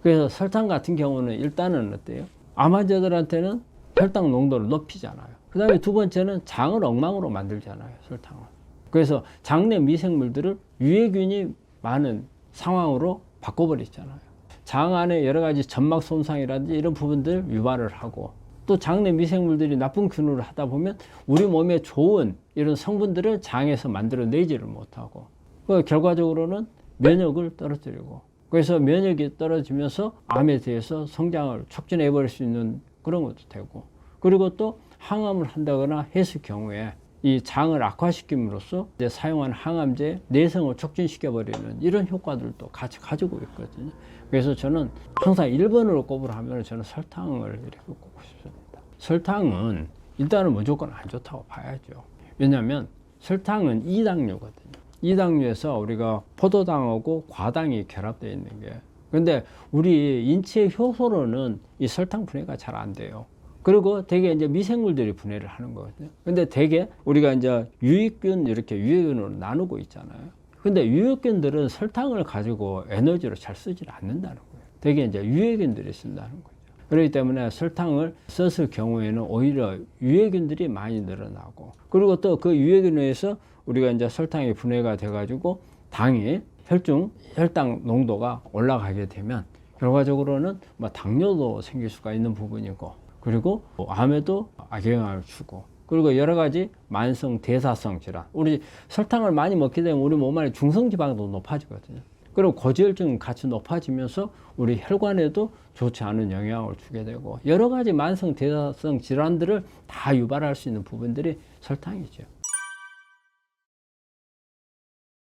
그래서 설탕 같은 경우는 일단은 어때요? 암 환자들한테는 혈당 농도를 높이잖아요. 그 다음에 두 번째는 장을 엉망으로 만들잖아요, 설탕은. 그래서 장내 미생물들을 유해균이 많은 상황으로 바꿔버리잖아요. 장 안에 여러 가지 점막 손상이라든지 이런 부분들 유발을 하고, 또 장내 미생물들이 나쁜 균으로 하다 보면 우리 몸에 좋은 이런 성분들을 장에서 만들어내지를 못하고, 그 결과적으로는 면역을 떨어뜨리고, 그래서 면역이 떨어지면서 암에 대해서 성장을 촉진해 버릴 수 있는 그런 것도 되고, 그리고 또 항암을 한다거나 했을 경우에 이 장을 악화시킴으로써 이제 사용한 항암제 내성을 촉진시켜 버리는 이런 효과들도 같이 가지고 있거든요. 그래서 저는 항상 1번으로 꼽으라 하면 저는 설탕을 이렇게 꼽고 싶습니다. 설탕은 일단은 무조건 안 좋다고 봐야죠. 왜냐하면 설탕은 이당류거든요. 이당류에서 우리가 포도당하고 과당이 결합되어 있는 게, 근데 우리 인체 효소로는 이 설탕 분해가 잘 안 돼요. 그리고 대개 이제 미생물들이 분해를 하는 거거든요. 근데 대개 우리가 이제 유익균, 이렇게 유해균으로 나누고 있잖아요. 근데 유해균들은 설탕을 가지고 에너지로 잘 쓰질 않는다는 거예요. 대개 이제 유해균들이 쓴다는 거죠. 그렇기 때문에 설탕을 썼을 경우에는 오히려 유해균들이 많이 늘어나고, 그리고 또 그 유해균에 의해서 우리가 이제 설탕이 분해가 돼가지고 당이 혈당 농도가 올라가게 되면 결과적으로는 뭐 당뇨도 생길 수가 있는 부분이고, 그리고 암에도 악영향을 주고, 그리고 여러 가지 만성 대사성 질환, 우리 설탕을 많이 먹게 되면 우리 몸 안에 중성지방도 높아지거든요. 그리고 고지혈증 같이 높아지면서 우리 혈관에도 좋지 않은 영향을 주게 되고, 여러 가지 만성 대사성 질환들을 다 유발할 수 있는 부분들이 설탕이죠.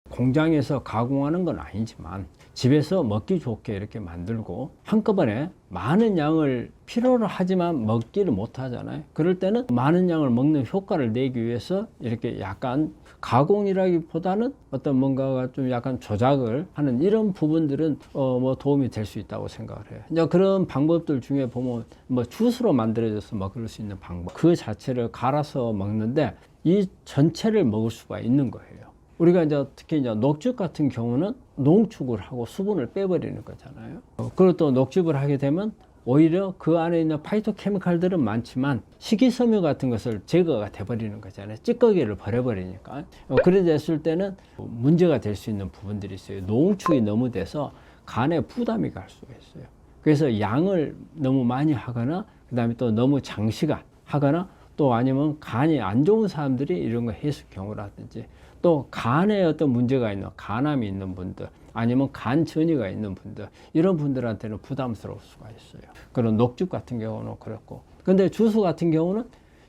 공장에서 가공하는 건 아니지만 집에서 먹기 좋게 이렇게 만들고 한꺼번에 많은 양을 필요로 하지만 먹지를 못하잖아요. 그럴 때는 많은 양을 먹는 효과를 내기 위해서 이렇게 약간 가공이라기보다는 어떤 뭔가가 좀 약간 조작을 하는 이런 부분들은 뭐 도움이 될 수 있다고 생각을 해요. 이제 그런 방법들 중에 보면 뭐 주스로 만들어져서 먹을 수 있는 방법, 그 자체를 갈아서 먹는데 이 전체를 먹을 수가 있는 거예요. 우리가 이제 특히 이제 녹즙 같은 경우는 농축을 하고 수분을 빼버리는 거잖아요. 그리고 또 녹즙을 하게 되면 오히려 그 안에 있는 파이토케미칼들은 많지만 식이섬유 같은 것을 제거가 돼버리는 거잖아요. 찌꺼기를 버려버리니까. 그래 됐을 때는 문제가 될 수 있는 부분들이 있어요. 농축이 너무 돼서 간에 부담이 갈 수가 있어요. 그래서 양을 너무 많이 하거나, 그 다음에 또 너무 장시간 하거나, 또 아니면 간이 안 좋은 사람들이 이런 거 했을 경우라든지, 또 간에 어떤 문제가 있는, 간암이 있는 분들, 아니면 간 전이가 있는 분들, 이런 분들한테는 부담스러울 수가 있어요. 그런 녹즙 같은 경우는 그렇고, 근데 주스 같은 경우는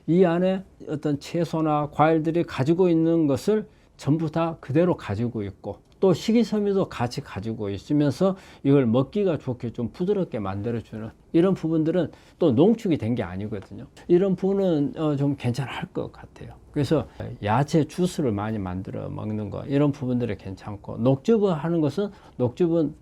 이 안에 어떤 채소나 과일들이 가지고 있는 것을 전부 다 그대로 가지고 있고, 또 식이섬유도 같이 가지고 있으면서 이걸 먹기가 좋게 좀 부드럽게 만들어주는 이런 부분들은 또 농축이 된 게 아니거든요. 이런 부분은 좀 괜찮을 것 같아요. 그래서 야채 주스를 많이 만들어 먹는 거, 이런 부분들이 괜찮고, 녹즙을 하는 것은 녹즙은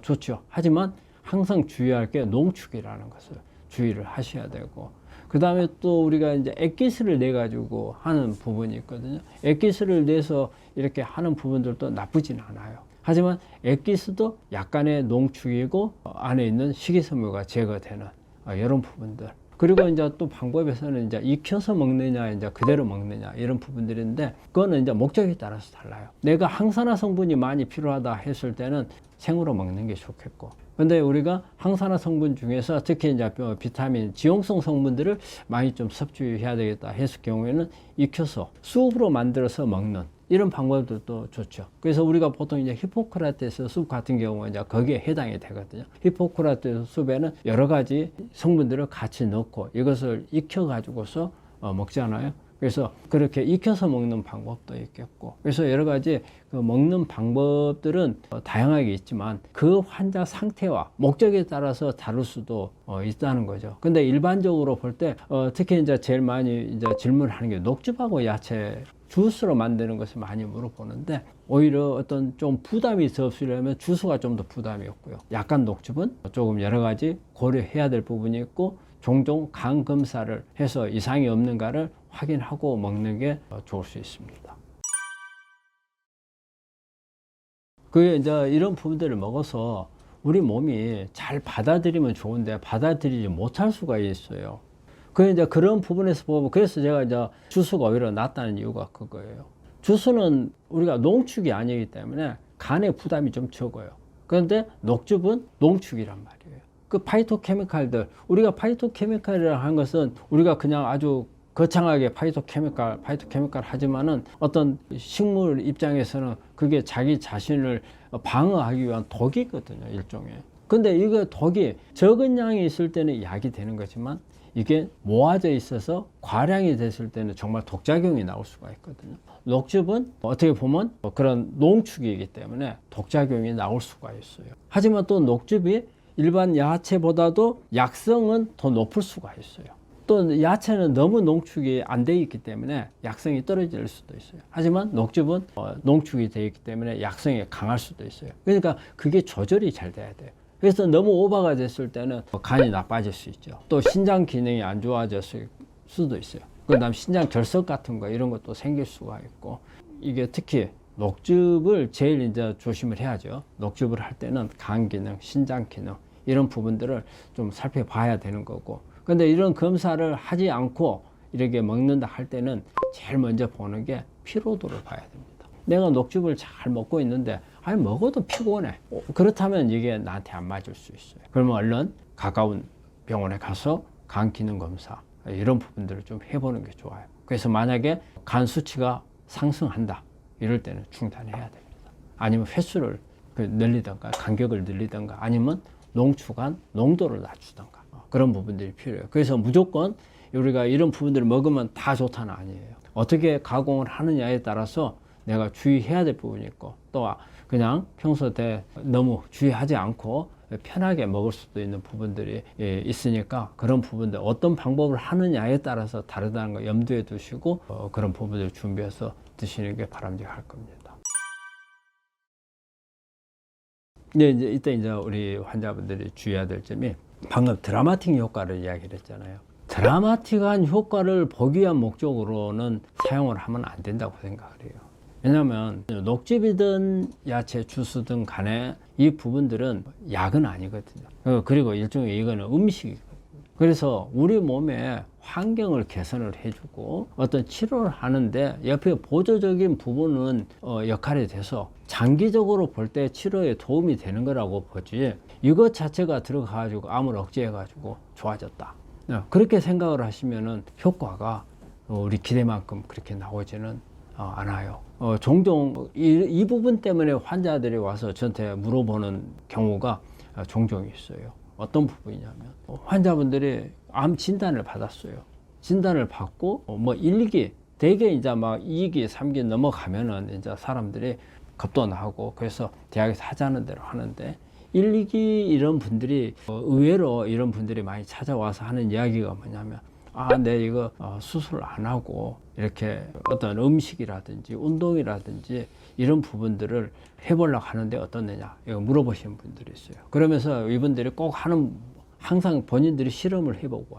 좋죠. 하지만 항상 주의할 게 농축이라는 것을 주의를 하셔야 되고, 그 다음에 또 우리가 이제 액기스를 내 가지고 하는 부분이 있거든요. 액기스를 내서 이렇게 하는 부분들도 나쁘진 않아요. 하지만 액기스도 약간의 농축이고 안에 있는 식이섬유가 제거되는 이런 부분들. 그리고 이제 또 방법에서는 이제 익혀서 먹느냐, 이제 그대로 먹느냐, 이런 부분들인데, 그거는 이제 목적에 따라서 달라요. 내가 항산화 성분이 많이 필요하다 했을 때는 생으로 먹는 게 좋겠고, 근데 우리가 항산화 성분 중에서 특히 이제 비타민, 지용성 성분들을 많이 좀 섭취해야 되겠다 했을 경우에는 익혀서 수프로 만들어서 먹는 이런 방법들도 좋죠. 그래서 우리가 보통 이제 히포크라테스 숲 같은 경우는 이제 거기에 해당이 되거든요. 히포크라테스 숲에는 여러 가지 성분들을 같이 넣고 이것을 익혀 가지고서 먹잖아요. 그래서 그렇게 익혀서 먹는 방법도 있겠고, 그래서 여러 가지 그 먹는 방법들은 다양하게 있지만 그 환자 상태와 목적에 따라서 다를 수도 있다는 거죠. 근데 일반적으로 볼 때 특히 이제 제일 많이 이제 질문하는 게 녹즙하고 야채 주스로 만드는 것을 많이 물어보는데, 오히려 어떤 좀 부담이 없으려면 주스가 좀 더 부담이 없고요. 약간 녹즙은 조금 여러 가지 고려해야 될 부분이 있고, 종종 간 검사를 해서 이상이 없는가를 확인하고 먹는 게 좋을 수 있습니다. 그게 이제 이런 부분들을 먹어서 우리 몸이 잘 받아들이면 좋은데 받아들이지 못할 수가 있어요. 그 이제 그런 부분에서 보면, 그래서 제가 이제 주스가 오히려 낫다는 이유가 그거예요. 주스는 우리가 농축이 아니기 때문에 간에 부담이 좀 적어요. 그런데 녹즙은 농축이란 말이에요. 그 파이토케미칼들, 우리가 파이토케미칼이라고 하는 것은 우리가 그냥 아주 거창하게 파이토케미칼 하지만은 어떤 식물 입장에서는 그게 자기 자신을 방어하기 위한 독이거든요, 일종의. 근데 이거 독이 적은 양이 있을 때는 약이 되는 거지만, 이게 모아져 있어서 과량이 됐을 때는 정말 독작용이 나올 수가 있거든요. 녹즙은 어떻게 보면 그런 농축이기 때문에 독작용이 나올 수가 있어요. 하지만 또 녹즙이 일반 야채보다도 약성은 더 높을 수가 있어요. 또 야채는 너무 농축이 안 돼 있기 때문에 약성이 떨어질 수도 있어요. 하지만 녹즙은 농축이 되어 있기 때문에 약성이 강할 수도 있어요. 그러니까 그게 조절이 잘 돼야 돼요. 그래서 너무 오버가 됐을 때는 간이 나빠질 수 있죠. 또 신장 기능이 안 좋아졌을 수도 있어요. 그 다음 신장 결석 같은 거 이런 것도 생길 수가 있고, 이게 특히 녹즙을 제일 이제 조심을 해야죠. 녹즙을 할 때는 간 기능, 신장 기능 이런 부분들을 좀 살펴봐야 되는 거고, 근데 이런 검사를 하지 않고 이렇게 먹는다 할 때는 제일 먼저 보는 게 피로도를 봐야 됩니다. 내가 녹즙을 잘 먹고 있는데 아니 먹어도 피곤해. 그렇다면 이게 나한테 안 맞을 수 있어요. 그러면 얼른 가까운 병원에 가서 간 기능 검사 이런 부분들을 좀 해보는 게 좋아요. 그래서 만약에 간 수치가 상승한다 이럴 때는 중단해야 됩니다. 아니면 횟수를 늘리던가 간격을 늘리던가 아니면 농축한 농도를 낮추던가 그런 부분들이 필요해요. 그래서 무조건 우리가 이런 부분들을 먹으면 다 좋다는 아니에요. 어떻게 가공을 하느냐에 따라서 내가 주의해야 될 부분이 있고, 또 그냥 평소 때 너무 주의하지 않고 편하게 먹을 수도 있는 부분들이 있으니까, 그런 부분들 어떤 방법을 하느냐에 따라서 다르다는 거 염두에 두시고 그런 부분들을 준비해서 드시는 게 바람직할 겁니다. 네, 이때 우리 환자분들이 주의해야 될 점이, 방금 드라마틱 효과를 이야기를 했잖아요. 드라마틱한 효과를 보기 위한 목적으로는 사용을 하면 안 된다고 생각을 해요. 왜냐하면 녹즙이든 야채 주스든 간에 이 부분들은 약은 아니거든요. 그리고 일종의 이거는 음식이거든요. 그래서 우리 몸의 환경을 개선을 해주고 어떤 치료를 하는데 옆에 보조적인 부분은 역할이 돼서 장기적으로 볼 때 치료에 도움이 되는 거라고 보지, 이것 자체가 들어가가지고 암을 억제해가지고 좋아졌다, 그렇게 생각을 하시면은 효과가 우리 기대만큼 그렇게 나오지는 않아요. 종종 이 부분 때문에 환자들이 와서 저한테 물어보는 경우가 종종 있어요. 어떤 부분이냐면 환자분들이 암 진단을 받았어요. 진단을 받고 뭐 1, 2기 대개 이제 막 2기, 3기 넘어가면은 이제 사람들이 겁도 나고 그래서 대학에서 하자는 대로 하는데 1, 2기 이런 분들이 의외로 이런 분들이 많이 찾아와서 하는 이야기가 뭐냐면 내 이거 수술 안 하고 이렇게 어떤 음식이라든지 운동이라든지 이런 부분들을 해보려고 하는데 어떻느냐 이거 물어보시는 분들이 있어요. 그러면서 이분들이 꼭 항상 본인들이 실험을 해보고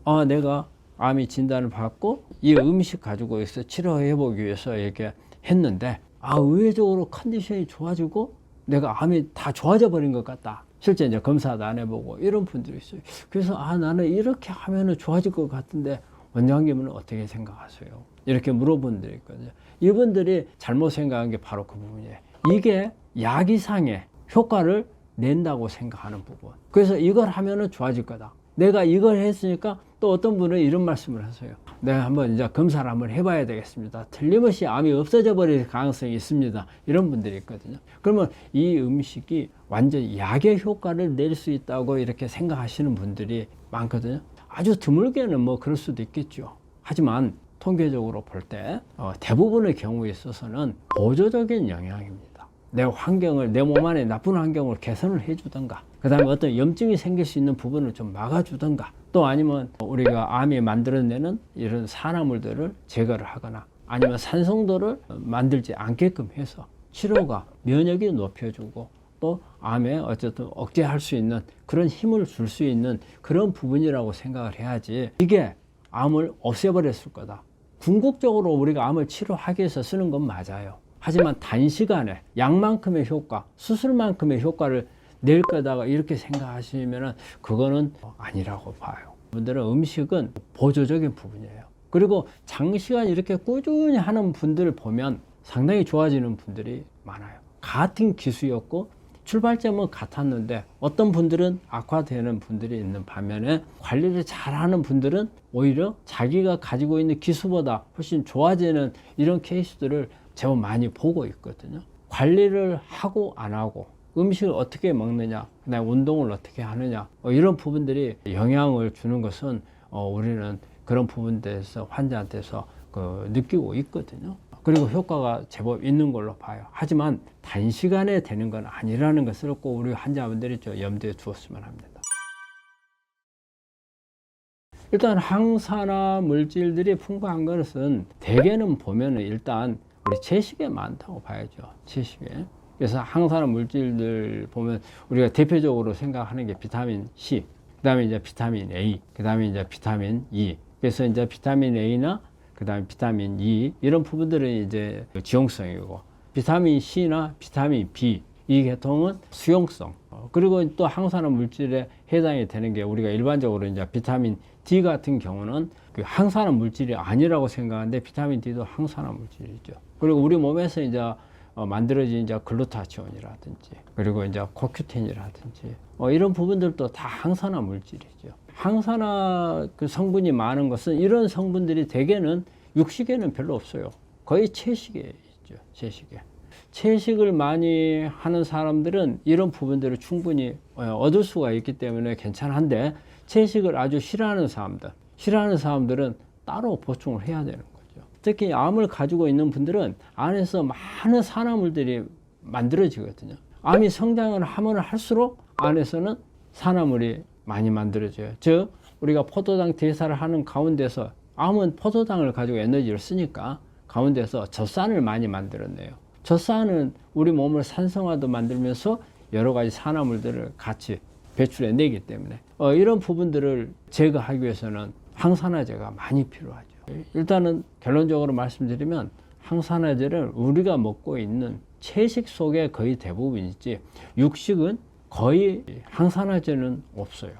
와요. 내가 암이 진단을 받고 이 음식 가지고 해서 치료해보기 위해서 이렇게 했는데 의외적으로 컨디션이 좋아지고 내가 암이 다 좋아져 버린 것 같다. 실제 이제 검사도 안 해보고 이런 분들이 있어요. 그래서 나는 이렇게 하면은 좋아질 것 같은데 원장님은 어떻게 생각하세요? 이렇게 물어본 분들이 있거든요. 이분들이 잘못 생각한 게 바로 그 부분이에요. 이게 약 이상의 효과를 낸다고 생각하는 부분. 그래서 이걸 하면은 좋아질 거다. 내가 이걸 했으니까 또 어떤 분은 이런 말씀을 하세요. 내가 한번 이제 검사를 한번 해봐야 되겠습니다. 틀림없이 암이 없어져 버릴 가능성이 있습니다. 이런 분들이 있거든요. 그러면 이 음식이 완전 약의 효과를 낼 수 있다고 이렇게 생각하시는 분들이 많거든요. 아주 드물게는 뭐 그럴 수도 있겠죠. 하지만 통계적으로 볼 때 대부분의 경우에 있어서는 보조적인 영향입니다. 내 환경을, 내 몸 안에 나쁜 환경을 개선을 해주던가, 그 다음에 어떤 염증이 생길 수 있는 부분을 좀 막아주던가, 또 아니면 우리가 암이 만들어내는 이런 산화물들을 제거를 하거나, 아니면 산성도를 만들지 않게끔 해서 치료가 면역이 높여주고, 또 암에 어쨌든 억제할 수 있는 그런 힘을 줄 수 있는 그런 부분이라고 생각을 해야지, 이게 암을 없애버렸을 거다. 궁극적으로 우리가 암을 치료하기 위해서 쓰는 건 맞아요. 하지만 단시간에 약만큼의 효과, 수술만큼의 효과를 낼 거다가 이렇게 생각하시면 그거는 아니라고 봐요. 분들은 음식은 보조적인 부분이에요. 그리고 장시간 이렇게 꾸준히 하는 분들을 보면 상당히 좋아지는 분들이 많아요. 같은 기수였고 출발점은 같았는데 어떤 분들은 악화되는 분들이 있는 반면에 관리를 잘하는 분들은 오히려 자기가 가지고 있는 기수보다 훨씬 좋아지는 이런 케이스들을 제법 많이 보고 있거든요. 관리를 하고 안 하고 음식을 어떻게 먹느냐, 그다음에 운동을 어떻게 하느냐, 이런 부분들이 영향을 주는 것은 우리는 그런 부분에서 환자한테서 느끼고 있거든요. 그리고 효과가 제법 있는 걸로 봐요. 하지만 단시간에 되는 건 아니라는 것을 꼭 우리 환자분들이 염두에 두었으면 합니다. 일단 항산화 물질들이 풍부한 것은 대개는 보면은 일단 우리 채식에 많다고 봐야죠. 채식에. 그래서 항산화 물질들 보면 우리가 대표적으로 생각하는 게 비타민 C, 그 다음에 이제 비타민 A, 그 다음에 이제 비타민 E. 그래서 이제 비타민 A나 그 다음에 비타민 E 이런 부분들은 이제 지용성이고, 비타민 C나 비타민 B 이 계통은 수용성. 그리고 또 항산화 물질에 해당이 되는 게 우리가 일반적으로 이제 비타민 D 같은 경우는 그 항산화 물질이 아니라고 생각하는데 비타민 D도 항산화 물질이죠. 그리고 우리 몸에서 이제 만들어진 이제 글루타치온이라든지 그리고 이제 코큐틴이라든지 이런 부분들도 다 항산화 물질이죠. 항산화 그 성분이 많은 것은 이런 성분들이 대개는 육식에는 별로 없어요. 거의 채식에 있죠. 채식을 많이 하는 사람들은 이런 부분들을 충분히 얻을 수가 있기 때문에 괜찮은데, 채식을 아주 싫어하는 사람들은 따로 보충을 해야 되는 거죠. 특히 암을 가지고 있는 분들은 안에서 많은 산화물들이 만들어지거든요. 암이 성장을 하면 할수록 안에서는 산화물이 많이 만들어져요. 즉 우리가 포도당 대사를 하는 가운데서, 암은 포도당을 가지고 에너지를 쓰니까 가운데서 젖산을 많이 만들어내요. 젖산은 우리 몸을 산성화도 만들면서 여러 가지 산화물들을 같이 배출해내기 때문에 이런 부분들을 제거하기 위해서는 항산화제가 많이 필요하죠. 일단은 결론적으로 말씀드리면 항산화제를 우리가 먹고 있는 채식 속에 거의 대부분이지, 육식은 거의 항산화제는 없어요.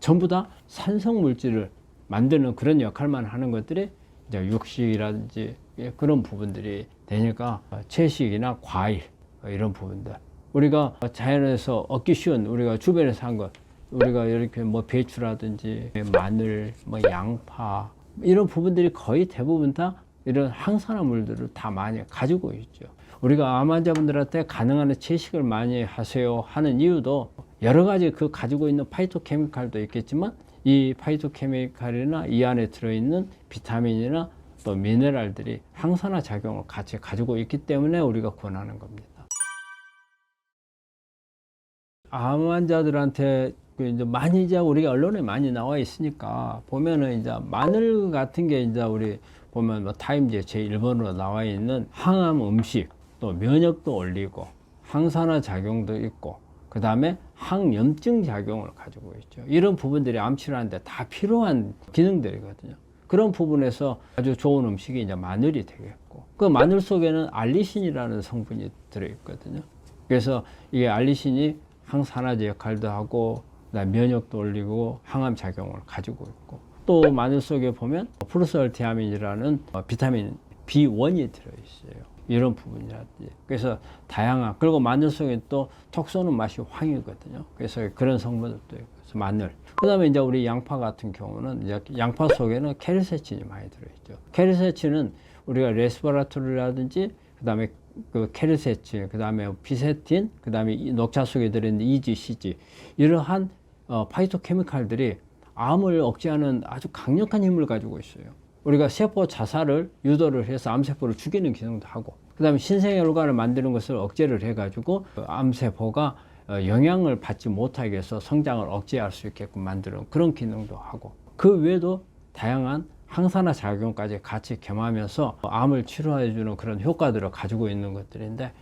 전부 다 산성물질을 만드는 그런 역할만 하는 것들이 이제 육식이라든지 그런 부분들이 되니까, 채식이나 과일 이런 부분들 우리가 자연에서 얻기 쉬운, 우리가 주변에서 한 것, 우리가 이렇게 뭐 배추라든지 마늘, 뭐 양파 이런 부분들이 거의 대부분 다 이런 항산화물들을 다 많이 가지고 있죠. 우리가 암 환자분들한테 가능한 채식을 많이 하세요 하는 이유도 여러 가지 그 가지고 있는 파이토케미칼도 있겠지만 이 파이토케미칼이나 이 안에 들어있는 비타민이나 또 미네랄들이 항산화 작용을 같이 가지고 있기 때문에 우리가 권하는 겁니다. 암 환자들한테 이제 많이 이제 우리가 언론에 많이 나와 있으니까 보면은 이제 마늘 같은 게 이제 우리 보면 뭐 타임지에 제1번으로 나와 있는 항암 음식, 또 면역도 올리고 항산화 작용도 있고 그 다음에 항염증 작용을 가지고 있죠. 이런 부분들이 암 치료하는데 다 필요한 기능들이거든요. 그런 부분에서 아주 좋은 음식이 이제 마늘이 되겠고, 그 마늘 속에는 알리신이라는 성분이 들어있거든요. 그래서 이게 알리신이 항산화제 역할도 하고 그다음에 면역도 올리고 항암 작용을 가지고 있고, 또 마늘 속에 보면 프루솔티아민이라는 비타민 B1이 들어있어요. 이런 부분이라든지. 그래서 다양한, 그리고 마늘 속에 또 톡 쏘는 맛이 황이거든요. 그래서 그런 성분들도 있고, 그래서 마늘. 그 다음에 이제 우리 양파 같은 경우는 이제 양파 속에는 케르세친이 많이 들어있죠. 케르세친은 우리가 레스버라토리라든지 그 다음에 그 케르세친, 그 다음에 비세틴, 그 다음에 녹차 속에 들어있는 EG, CG, 이러한 파이토케미칼들이 암을 억제하는 아주 강력한 힘을 가지고 있어요. 우리가 세포 자살을 유도를 해서 암세포를 죽이는 기능도 하고, 그 다음에 신생혈관을 만드는 것을 억제를 해가지고 암세포가 영향을 받지 못하게 해서 성장을 억제할 수 있게끔 만드는 그런 기능도 하고, 그 외에도 다양한 항산화 작용까지 같이 겸하면서 암을 치료해주는 그런 효과들을 가지고 있는 것들인데,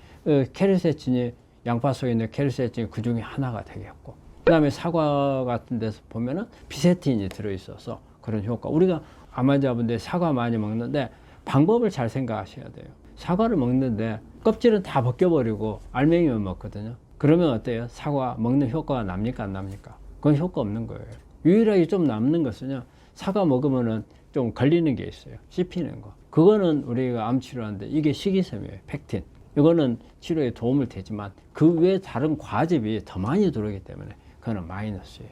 케르세친이, 양파 속에 있는 케르세친이 그 중에 하나가 되겠고, 그 다음에 사과 같은 데서 보면은 비세틴이 들어있어서 그런 효과. 우리가 암 환자분들 사과 많이 먹는데 방법을 잘 생각하셔야 돼요. 사과를 먹는데 껍질은 다 벗겨버리고 알맹이만 먹거든요. 그러면 어때요? 사과 먹는 효과가 납니까 안 납니까? 그건 효과 없는 거예요. 유일하게 좀 남는 것은요, 사과 먹으면은 좀 걸리는 게 있어요. 씹히는 거. 그거는 우리가 암 치료하는데 이게 식이섬유예요. 펙틴. 이거는 치료에 도움을 되지만 그 외에 다른 과즙이 더 많이 들어오기 때문에 그거는 마이너스예요.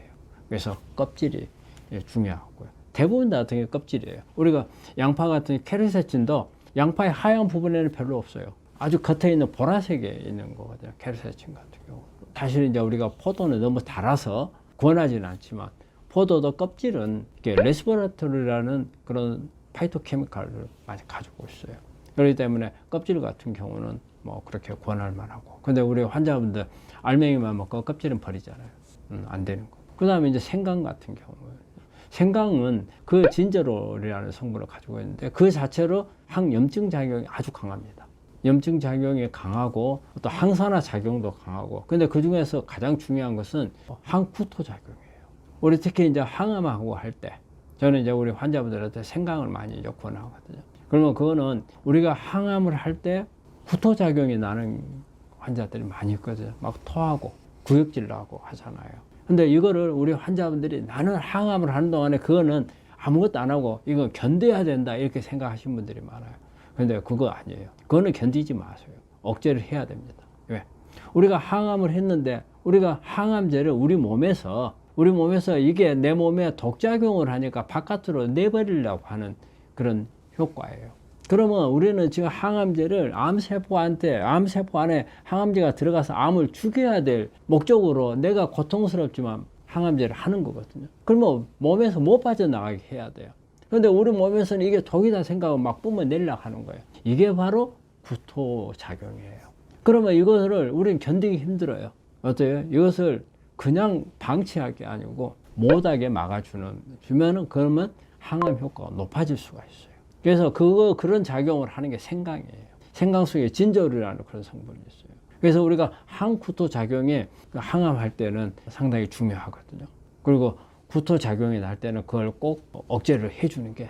그래서 껍질이 중요하고요. 대부분 다 같은 게 껍질이에요. 우리가 양파 같은 케르세친도 양파의 하얀 부분에는 별로 없어요. 아주 겉에 있는 보라색에 있는 거거든요. 케르세친 같은 경우. 사실 이제 우리가 포도는 너무 달아서 권하지는 않지만, 포도도 껍질은 레스버라토리라는 그런 파이토케미칼을 많이 가지고 있어요. 그렇기 때문에 껍질 같은 경우는 뭐 그렇게 권할 만하고. 근데 우리 환자분들 알맹이만 먹고 껍질은 버리잖아요. 안 되는 거. 그 다음에 이제 생강 같은 경우. 생강은 그 진저롤이라는 성분을 가지고 있는데 그 자체로 항염증 작용이 아주 강합니다. 염증 작용이 강하고 또 항산화 작용도 강하고, 근데 그 중에서 가장 중요한 것은 항구토 작용이에요. 우리 특히 이제 항암하고 할 때 저는 이제 우리 환자분들한테 생강을 많이 권하거든요. 그러면 그거는 우리가 항암을 할 때 구토 작용이 나는 환자들이 많이 있거든요. 막 토하고 구역질 나고 하잖아요. 근데 이거를 우리 환자분들이 나는 항암을 하는 동안에 그거는 아무것도 안 하고 이건 견뎌야 된다 이렇게 생각하시는 분들이 많아요. 근데 그거 아니에요. 그거는 견디지 마세요. 억제를 해야 됩니다. 왜? 우리가 항암을 했는데 우리가 항암제를 우리 몸에서 이게 내 몸에 독작용을 하니까 바깥으로 내버리려고 하는 그런 효과예요. 그러면 우리는 지금 항암제를 암세포 안에 항암제가 들어가서 암을 죽여야 될 목적으로 내가 고통스럽지만 항암제를 하는 거거든요. 그러면 몸에서 못 빠져나가게 해야 돼요. 그런데 우리 몸에서는 이게 독이다 생각하고 막 뿜어내려고 하는 거예요. 이게 바로 구토작용이에요. 그러면 이것을 우리는 견디기 힘들어요. 어때요? 이것을 그냥 방치할 게 아니고 못하게 막아주면은 그러면 항암 효과가 높아질 수가 있어요. 그래서 그런 작용을 하는 게 생강이에요. 생강 속에 진저올이라는 그런 성분이 있어요. 그래서 우리가 항구토 작용이 항암할 때는 상당히 중요하거든요. 그리고 구토 작용이 날 때는 그걸 꼭 억제를 해주는 게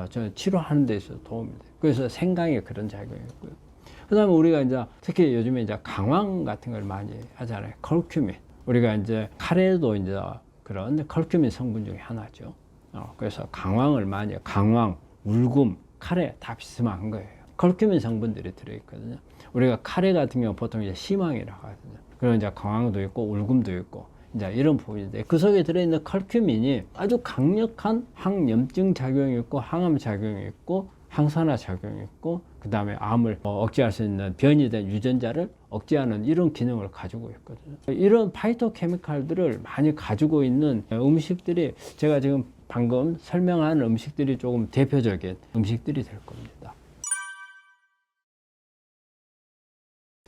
저는 치료하는 데 있어서 도움이 돼요. 그래서 생강에 그런 작용이 있고요. 그 다음에 우리가 이제 특히 요즘에 이제 강황 같은 걸 많이 하잖아요. 컬큐민. 우리가 이제 카레도 이제 그런 컬큐민 성분 중에 하나죠. 그래서 강황을 많이, 강황, 울금, 카레 다 비슷한 거예요. 컬큐민 성분들이 들어있거든요. 우리가 카레 같은 경우 보통 이제 심황이라고 하거든요. 그리고 이제 강황도 있고 울금도 있고 이제 이런 부분인데, 그 속에 들어있는 컬큐민이 아주 강력한 항염증 작용이 있고 항암 작용이 있고 항산화 작용이 있고 그 다음에 암을 억제할 수 있는 변이된 유전자를 억제하는 이런 기능을 가지고 있거든요. 이런 파이토케미칼들을 많이 가지고 있는 음식들이 제가 지금 방금 설명한 음식들이 조금 대표적인 음식들이 될 겁니다.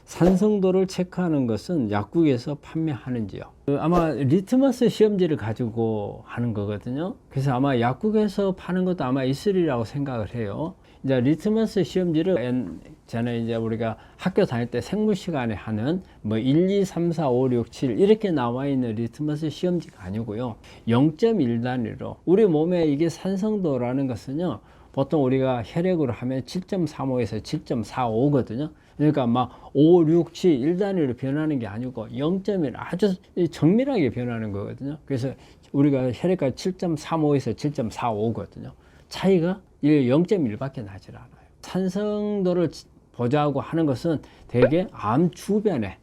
산성도를 체크하는 것은 약국에서 판매하는지요? 아마 리트머스 시험지를 가지고 하는 거거든요. 그래서 아마 약국에서 파는 것도 아마 있으리라고 생각을 해요. 이제 리트머스 시험지를 전에 이제 우리가 학교 다닐 때 생물 시간에 하는 뭐 1, 2, 3, 4, 5, 6, 7 이렇게 나와 있는 리트머스 시험지가 아니고요. 0.1 단위로 우리 몸에 이게 산성도라는 것은요. 보통 우리가 혈액으로 하면 7.35에서 7.45거든요. 그러니까 막 5, 6, 7, 1단위로 변하는 게 아니고 0.1 아주 정밀하게 변하는 거거든요. 그래서 우리가 혈액가 7.35에서 7.45거든요. 차이가 0.1밖에 나질 않아요. 산성도를 보자고 하는 것은 대개 암 주변에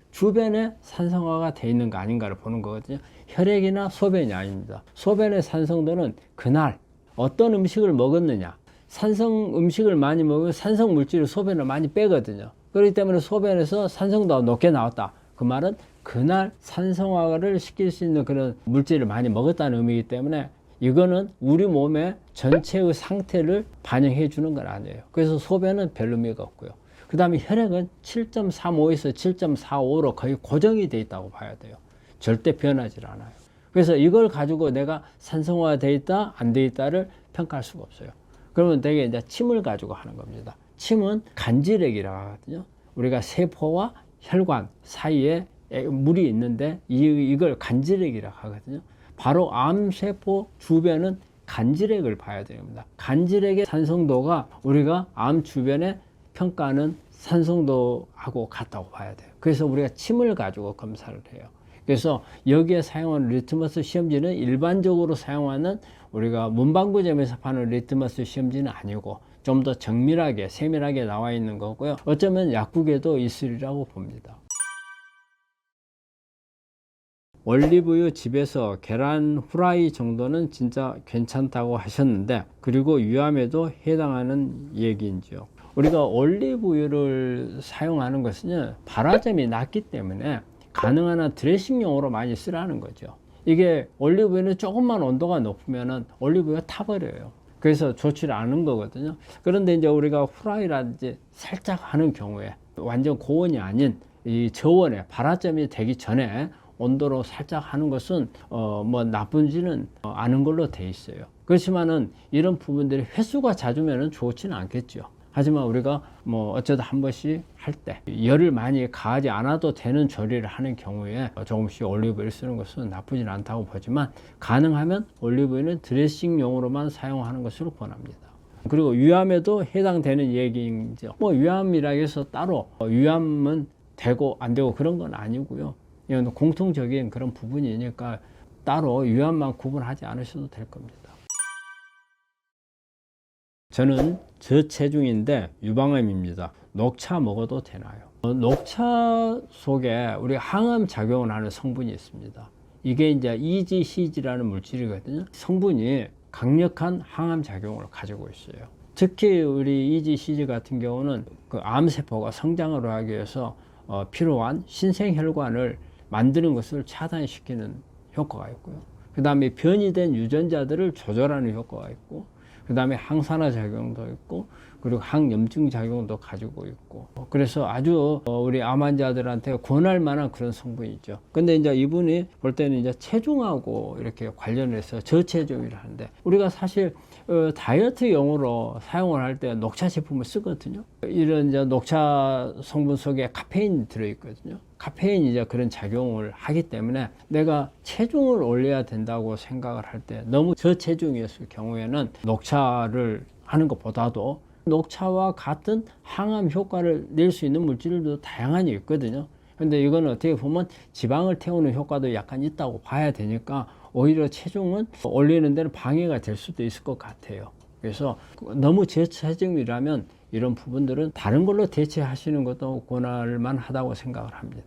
산성화가 돼 있는 거 아닌가를 보는 거거든요. 혈액이나 소변이 아닙니다. 소변의 산성도는 그날 어떤 음식을 먹었느냐, 산성 음식을 많이 먹으면 산성 물질을 소변을 많이 빼거든요. 그렇기 때문에 소변에서 산성도가 높게 나왔다. 그 말은 그날 산성화를 시킬 수 있는 그런 물질을 많이 먹었다는 의미이기 때문에 이거는 우리 몸의 전체의 상태를 반영해 주는 건 아니에요. 그래서 소변은 별 의미가 없고요. 그 다음에 혈액은 7.35에서 7.45로 거의 고정이 돼 있다고 봐야 돼요. 절대 변하지 않아요. 그래서 이걸 가지고 내가 산성화가 돼 있다, 안 돼 있다를 평가할 수가 없어요. 그러면 되게 이제 침을 가지고 하는 겁니다. 침은 간질액이라고 하거든요. 우리가 세포와 혈관 사이에 물이 있는데 이걸 간질액이라고 하거든요. 바로 암세포 주변은 간질액을 봐야 됩니다. 간질액의 산성도가 우리가 암 주변에 평가하는 산성도하고 같다고 봐야 돼요. 그래서 우리가 침을 가지고 검사를 해요. 그래서 여기에 사용하는 리트머스 시험지는 일반적으로 사용하는 우리가 문방구점에서 파는 리트머스 시험지는 아니고 좀 더 정밀하게 세밀하게 나와 있는 거고요. 어쩌면 약국에도 있으리라고 봅니다. 올리브유 집에서 계란 후라이 정도는 진짜 괜찮다고 하셨는데, 그리고 유암에도 해당하는 얘기인지요. 우리가 올리브유를 사용하는 것은 발화점이 낮기 때문에 가능한 한 드레싱용으로 많이 쓰라는 거죠. 이게 올리브유는 조금만 온도가 높으면은 올리브유가 타버려요. 그래서 좋지 않은 거거든요. 그런데 이제 우리가 후라이라든지 살짝 하는 경우에 완전 고온이 아닌 이 저온에 발화점이 되기 전에 온도로 살짝 하는 것은 뭐 나쁜지는 않은 걸로 돼 있어요. 그렇지만은 이런 부분들이 횟수가 잦으면은 좋지는 않겠죠. 하지만 우리가 뭐 어쩌다 한 번씩 할 때 열을 많이 가하지 않아도 되는 조리를 하는 경우에 조금씩 올리브유를 쓰는 것은 나쁘진 않다고 보지만, 가능하면 올리브유는 드레싱용으로만 사용하는 것으로 권합니다. 그리고 유암에도 해당되는 얘기인죠. 뭐 유암이라 해서 따로 유암은 되고 안 되고 그런 건 아니고요. 이건 공통적인 그런 부분이니까 따로 유암만 구분하지 않으셔도 될 겁니다. 저는 저체중인데 유방암입니다. 녹차 먹어도 되나요? 녹차 속에 우리 항암 작용을 하는 성분이 있습니다. 이게 이제 EGCG라는 물질이거든요. 성분이 강력한 항암 작용을 가지고 있어요. 특히 우리 EGCG 같은 경우는 그 암세포가 성장을 하기 위해서 필요한 신생혈관을 만드는 것을 차단시키는 효과가 있고요. 그 다음에 변이된 유전자들을 조절하는 효과가 있고, 그 다음에 항산화 작용도 있고, 그리고 항염증 작용도 가지고 있고, 그래서 아주 우리 암 환자들한테 권할 만한 그런 성분이죠. 근데 이제 이분이 볼 때는 이제 체중하고 이렇게 관련해서 저체중이라 하는데, 우리가 사실 다이어트용으로 사용을 할 때 녹차 제품을 쓰거든요. 이런 이제 녹차 성분 속에 카페인이 들어있거든요. 카페인이 이제 그런 작용을 하기 때문에 내가 체중을 올려야 된다고 생각을 할 때 너무 저체중이었을 경우에는 녹차를 하는 것보다도 녹차와 같은 항암 효과를 낼 수 있는 물질도 다양하게 있거든요. 근데 이거는 어떻게 보면 지방을 태우는 효과도 약간 있다고 봐야 되니까 오히려 체중은 올리는 데는 방해가 될 수도 있을 것 같아요. 그래서 너무 저체중이라면 이런 부분들은 다른 걸로 대체하시는 것도 권할만 하다고 생각을 합니다.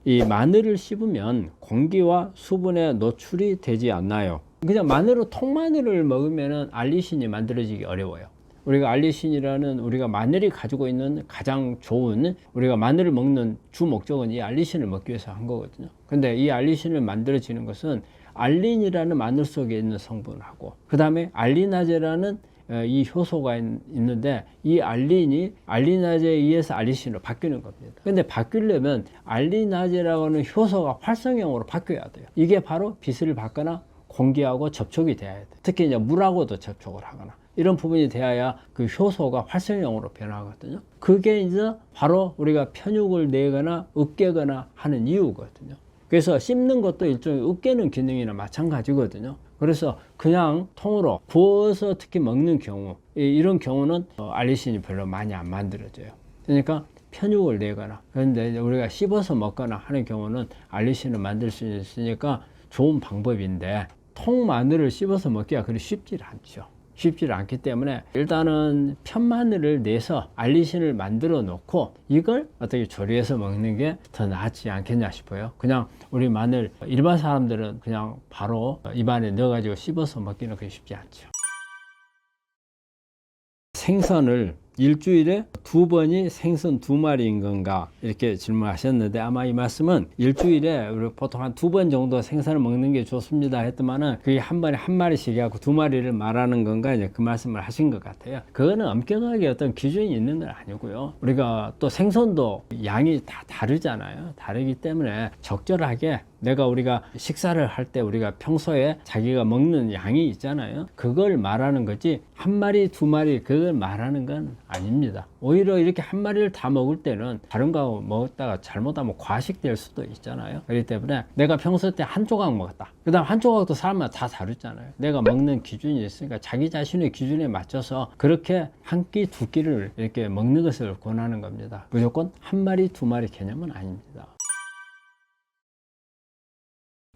이 마늘을 씹으면 공기와 수분에 노출이 되지 않나요? 그냥 통마늘을 먹으면 알리신이 만들어지기 어려워요. 우리가 알리신이라는 우리가 마늘이 가지고 있는 가장 좋은, 우리가 마늘을 먹는 주 목적은 이 알리신을 먹기 위해서 한 거거든요. 근데 이 알리신을 만들어지는 것은 알린이라는 마늘 속에 있는 성분하고, 그 다음에 알리나제라는 이 효소가 있는데, 이 알린이 알리나제에 의해서 알리신으로 바뀌는 겁니다. 근데 바뀌려면 알리나제라고 하는 효소가 활성형으로 바뀌어야 돼요. 이게 바로 빛을 받거나 공기하고 접촉이 돼야 돼요. 특히 이제 물하고도 접촉을 하거나 이런 부분이 돼야 그 효소가 활성형으로 변하거든요. 그게 이제 바로 우리가 편육을 내거나 으깨거나 하는 이유거든요. 그래서 씹는 것도 일종의 으깨는 기능이나 마찬가지거든요. 그래서 그냥 통으로 구워서 특히 먹는 경우, 이런 경우는 알리신이 별로 많이 안 만들어져요. 그러니까 편육을 내거나, 그런데 우리가 씹어서 먹거나 하는 경우는 알리신을 만들 수 있으니까 좋은 방법인데, 통마늘을 씹어서 먹기가 그리 쉽지 않죠. 쉽지 않기 때문에 일단은 편마늘을 내서 알리신을 만들어 놓고 이걸 어떻게 조리해서 먹는 게 더 낫지 않겠냐 싶어요. 그냥 우리 마늘 일반 사람들은 그냥 바로 입안에 넣어가지고 씹어서 먹기는 그리 쉽지 않죠. 생선을 일주일에 2번이 생선 2마리인 건가 이렇게 질문하셨는데, 아마 이 말씀은 일주일에 우리 보통 한 2번 정도 생선을 먹는 게 좋습니다 했더만은 그게 한 번에 1마리씩 해갖고 2마리를 말하는 건가, 이제 그 말씀을 하신 것 같아요. 그거는 엄격하게 어떤 기준이 있는 건 아니고요. 우리가 또 생선도 양이 다 다르잖아요. 다르기 때문에 적절하게 우리가 식사를 할 때 우리가 평소에 자기가 먹는 양이 있잖아요. 그걸 말하는 거지 1마리 2마리 그걸 말하는 건 아닙니다. 오히려 이렇게 1마리를 다 먹을 때는 다른 거 먹다가 잘못하면 과식될 수도 있잖아요. 그렇기 때문에 내가 평소 때 한 조각 먹었다, 그 다음 한 조각도 사람마다 다 다르잖아요. 내가 먹는 기준이 있으니까 자기 자신의 기준에 맞춰서 그렇게 한 끼, 2끼를 이렇게 먹는 것을 권하는 겁니다. 무조건 1마리 2마리 개념은 아닙니다.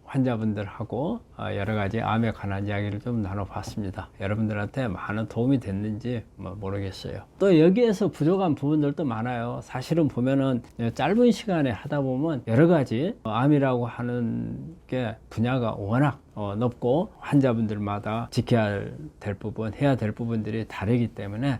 환자분들하고 여러 가지 암에 관한 이야기를 좀 나눠봤습니다. 여러분들한테 많은 도움이 됐는지 모르겠어요. 또 여기에서 부족한 부분들도 많아요. 사실은 보면은 짧은 시간에 하다 보면 여러 가지 암이라고 하는 게 분야가 워낙 높고 환자분들마다 지켜야 될 부분, 해야 될 부분들이 다르기 때문에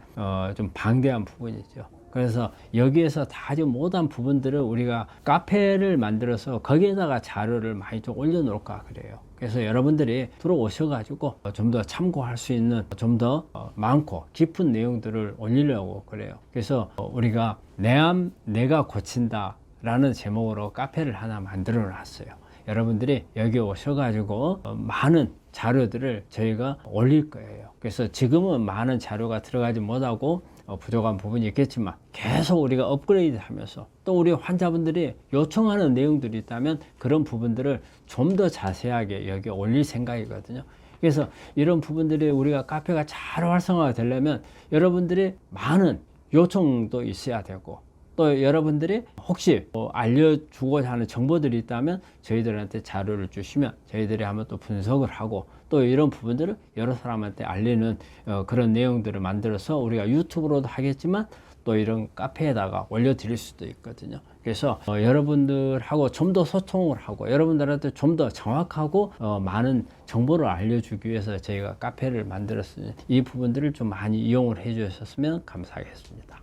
좀 방대한 부분이죠. 그래서 여기에서 다 하지 못한 부분들을 우리가 카페를 만들어서 거기에다가 자료를 많이 좀 올려놓을까 그래요. 그래서 여러분들이 들어오셔가지고 좀 더 참고할 수 있는 좀 더 많고 깊은 내용들을 올리려고 그래요. 그래서 우리가 내 암 내가 고친다 라는 제목으로 카페를 하나 만들어 놨어요. 여러분들이 여기 오셔가지고 많은 자료들을 저희가 올릴 거예요. 그래서 지금은 많은 자료가 들어가지 못하고 부족한 부분이 있겠지만 계속 우리가 업그레이드 하면서 또 우리 환자분들이 요청하는 내용들이 있다면 그런 부분들을 좀 더 자세하게 여기 올릴 생각이거든요. 그래서 이런 부분들이 우리가 카페가 잘 활성화가 되려면 여러분들이 많은 요청도 있어야 되고, 또 여러분들이 혹시 알려주고자 하는 정보들이 있다면 저희들한테 자료를 주시면 저희들이 한번 또 분석을 하고, 또 이런 부분들을 여러 사람한테 알리는 그런 내용들을 만들어서 우리가 유튜브로도 하겠지만 또 이런 카페에다가 올려드릴 수도 있거든요. 그래서 여러분들하고 좀 더 소통을 하고 여러분들한테 좀 더 정확하고 많은 정보를 알려주기 위해서 저희가 카페를 만들었으니 이 부분들을 좀 많이 이용을 해 주셨으면 감사하겠습니다.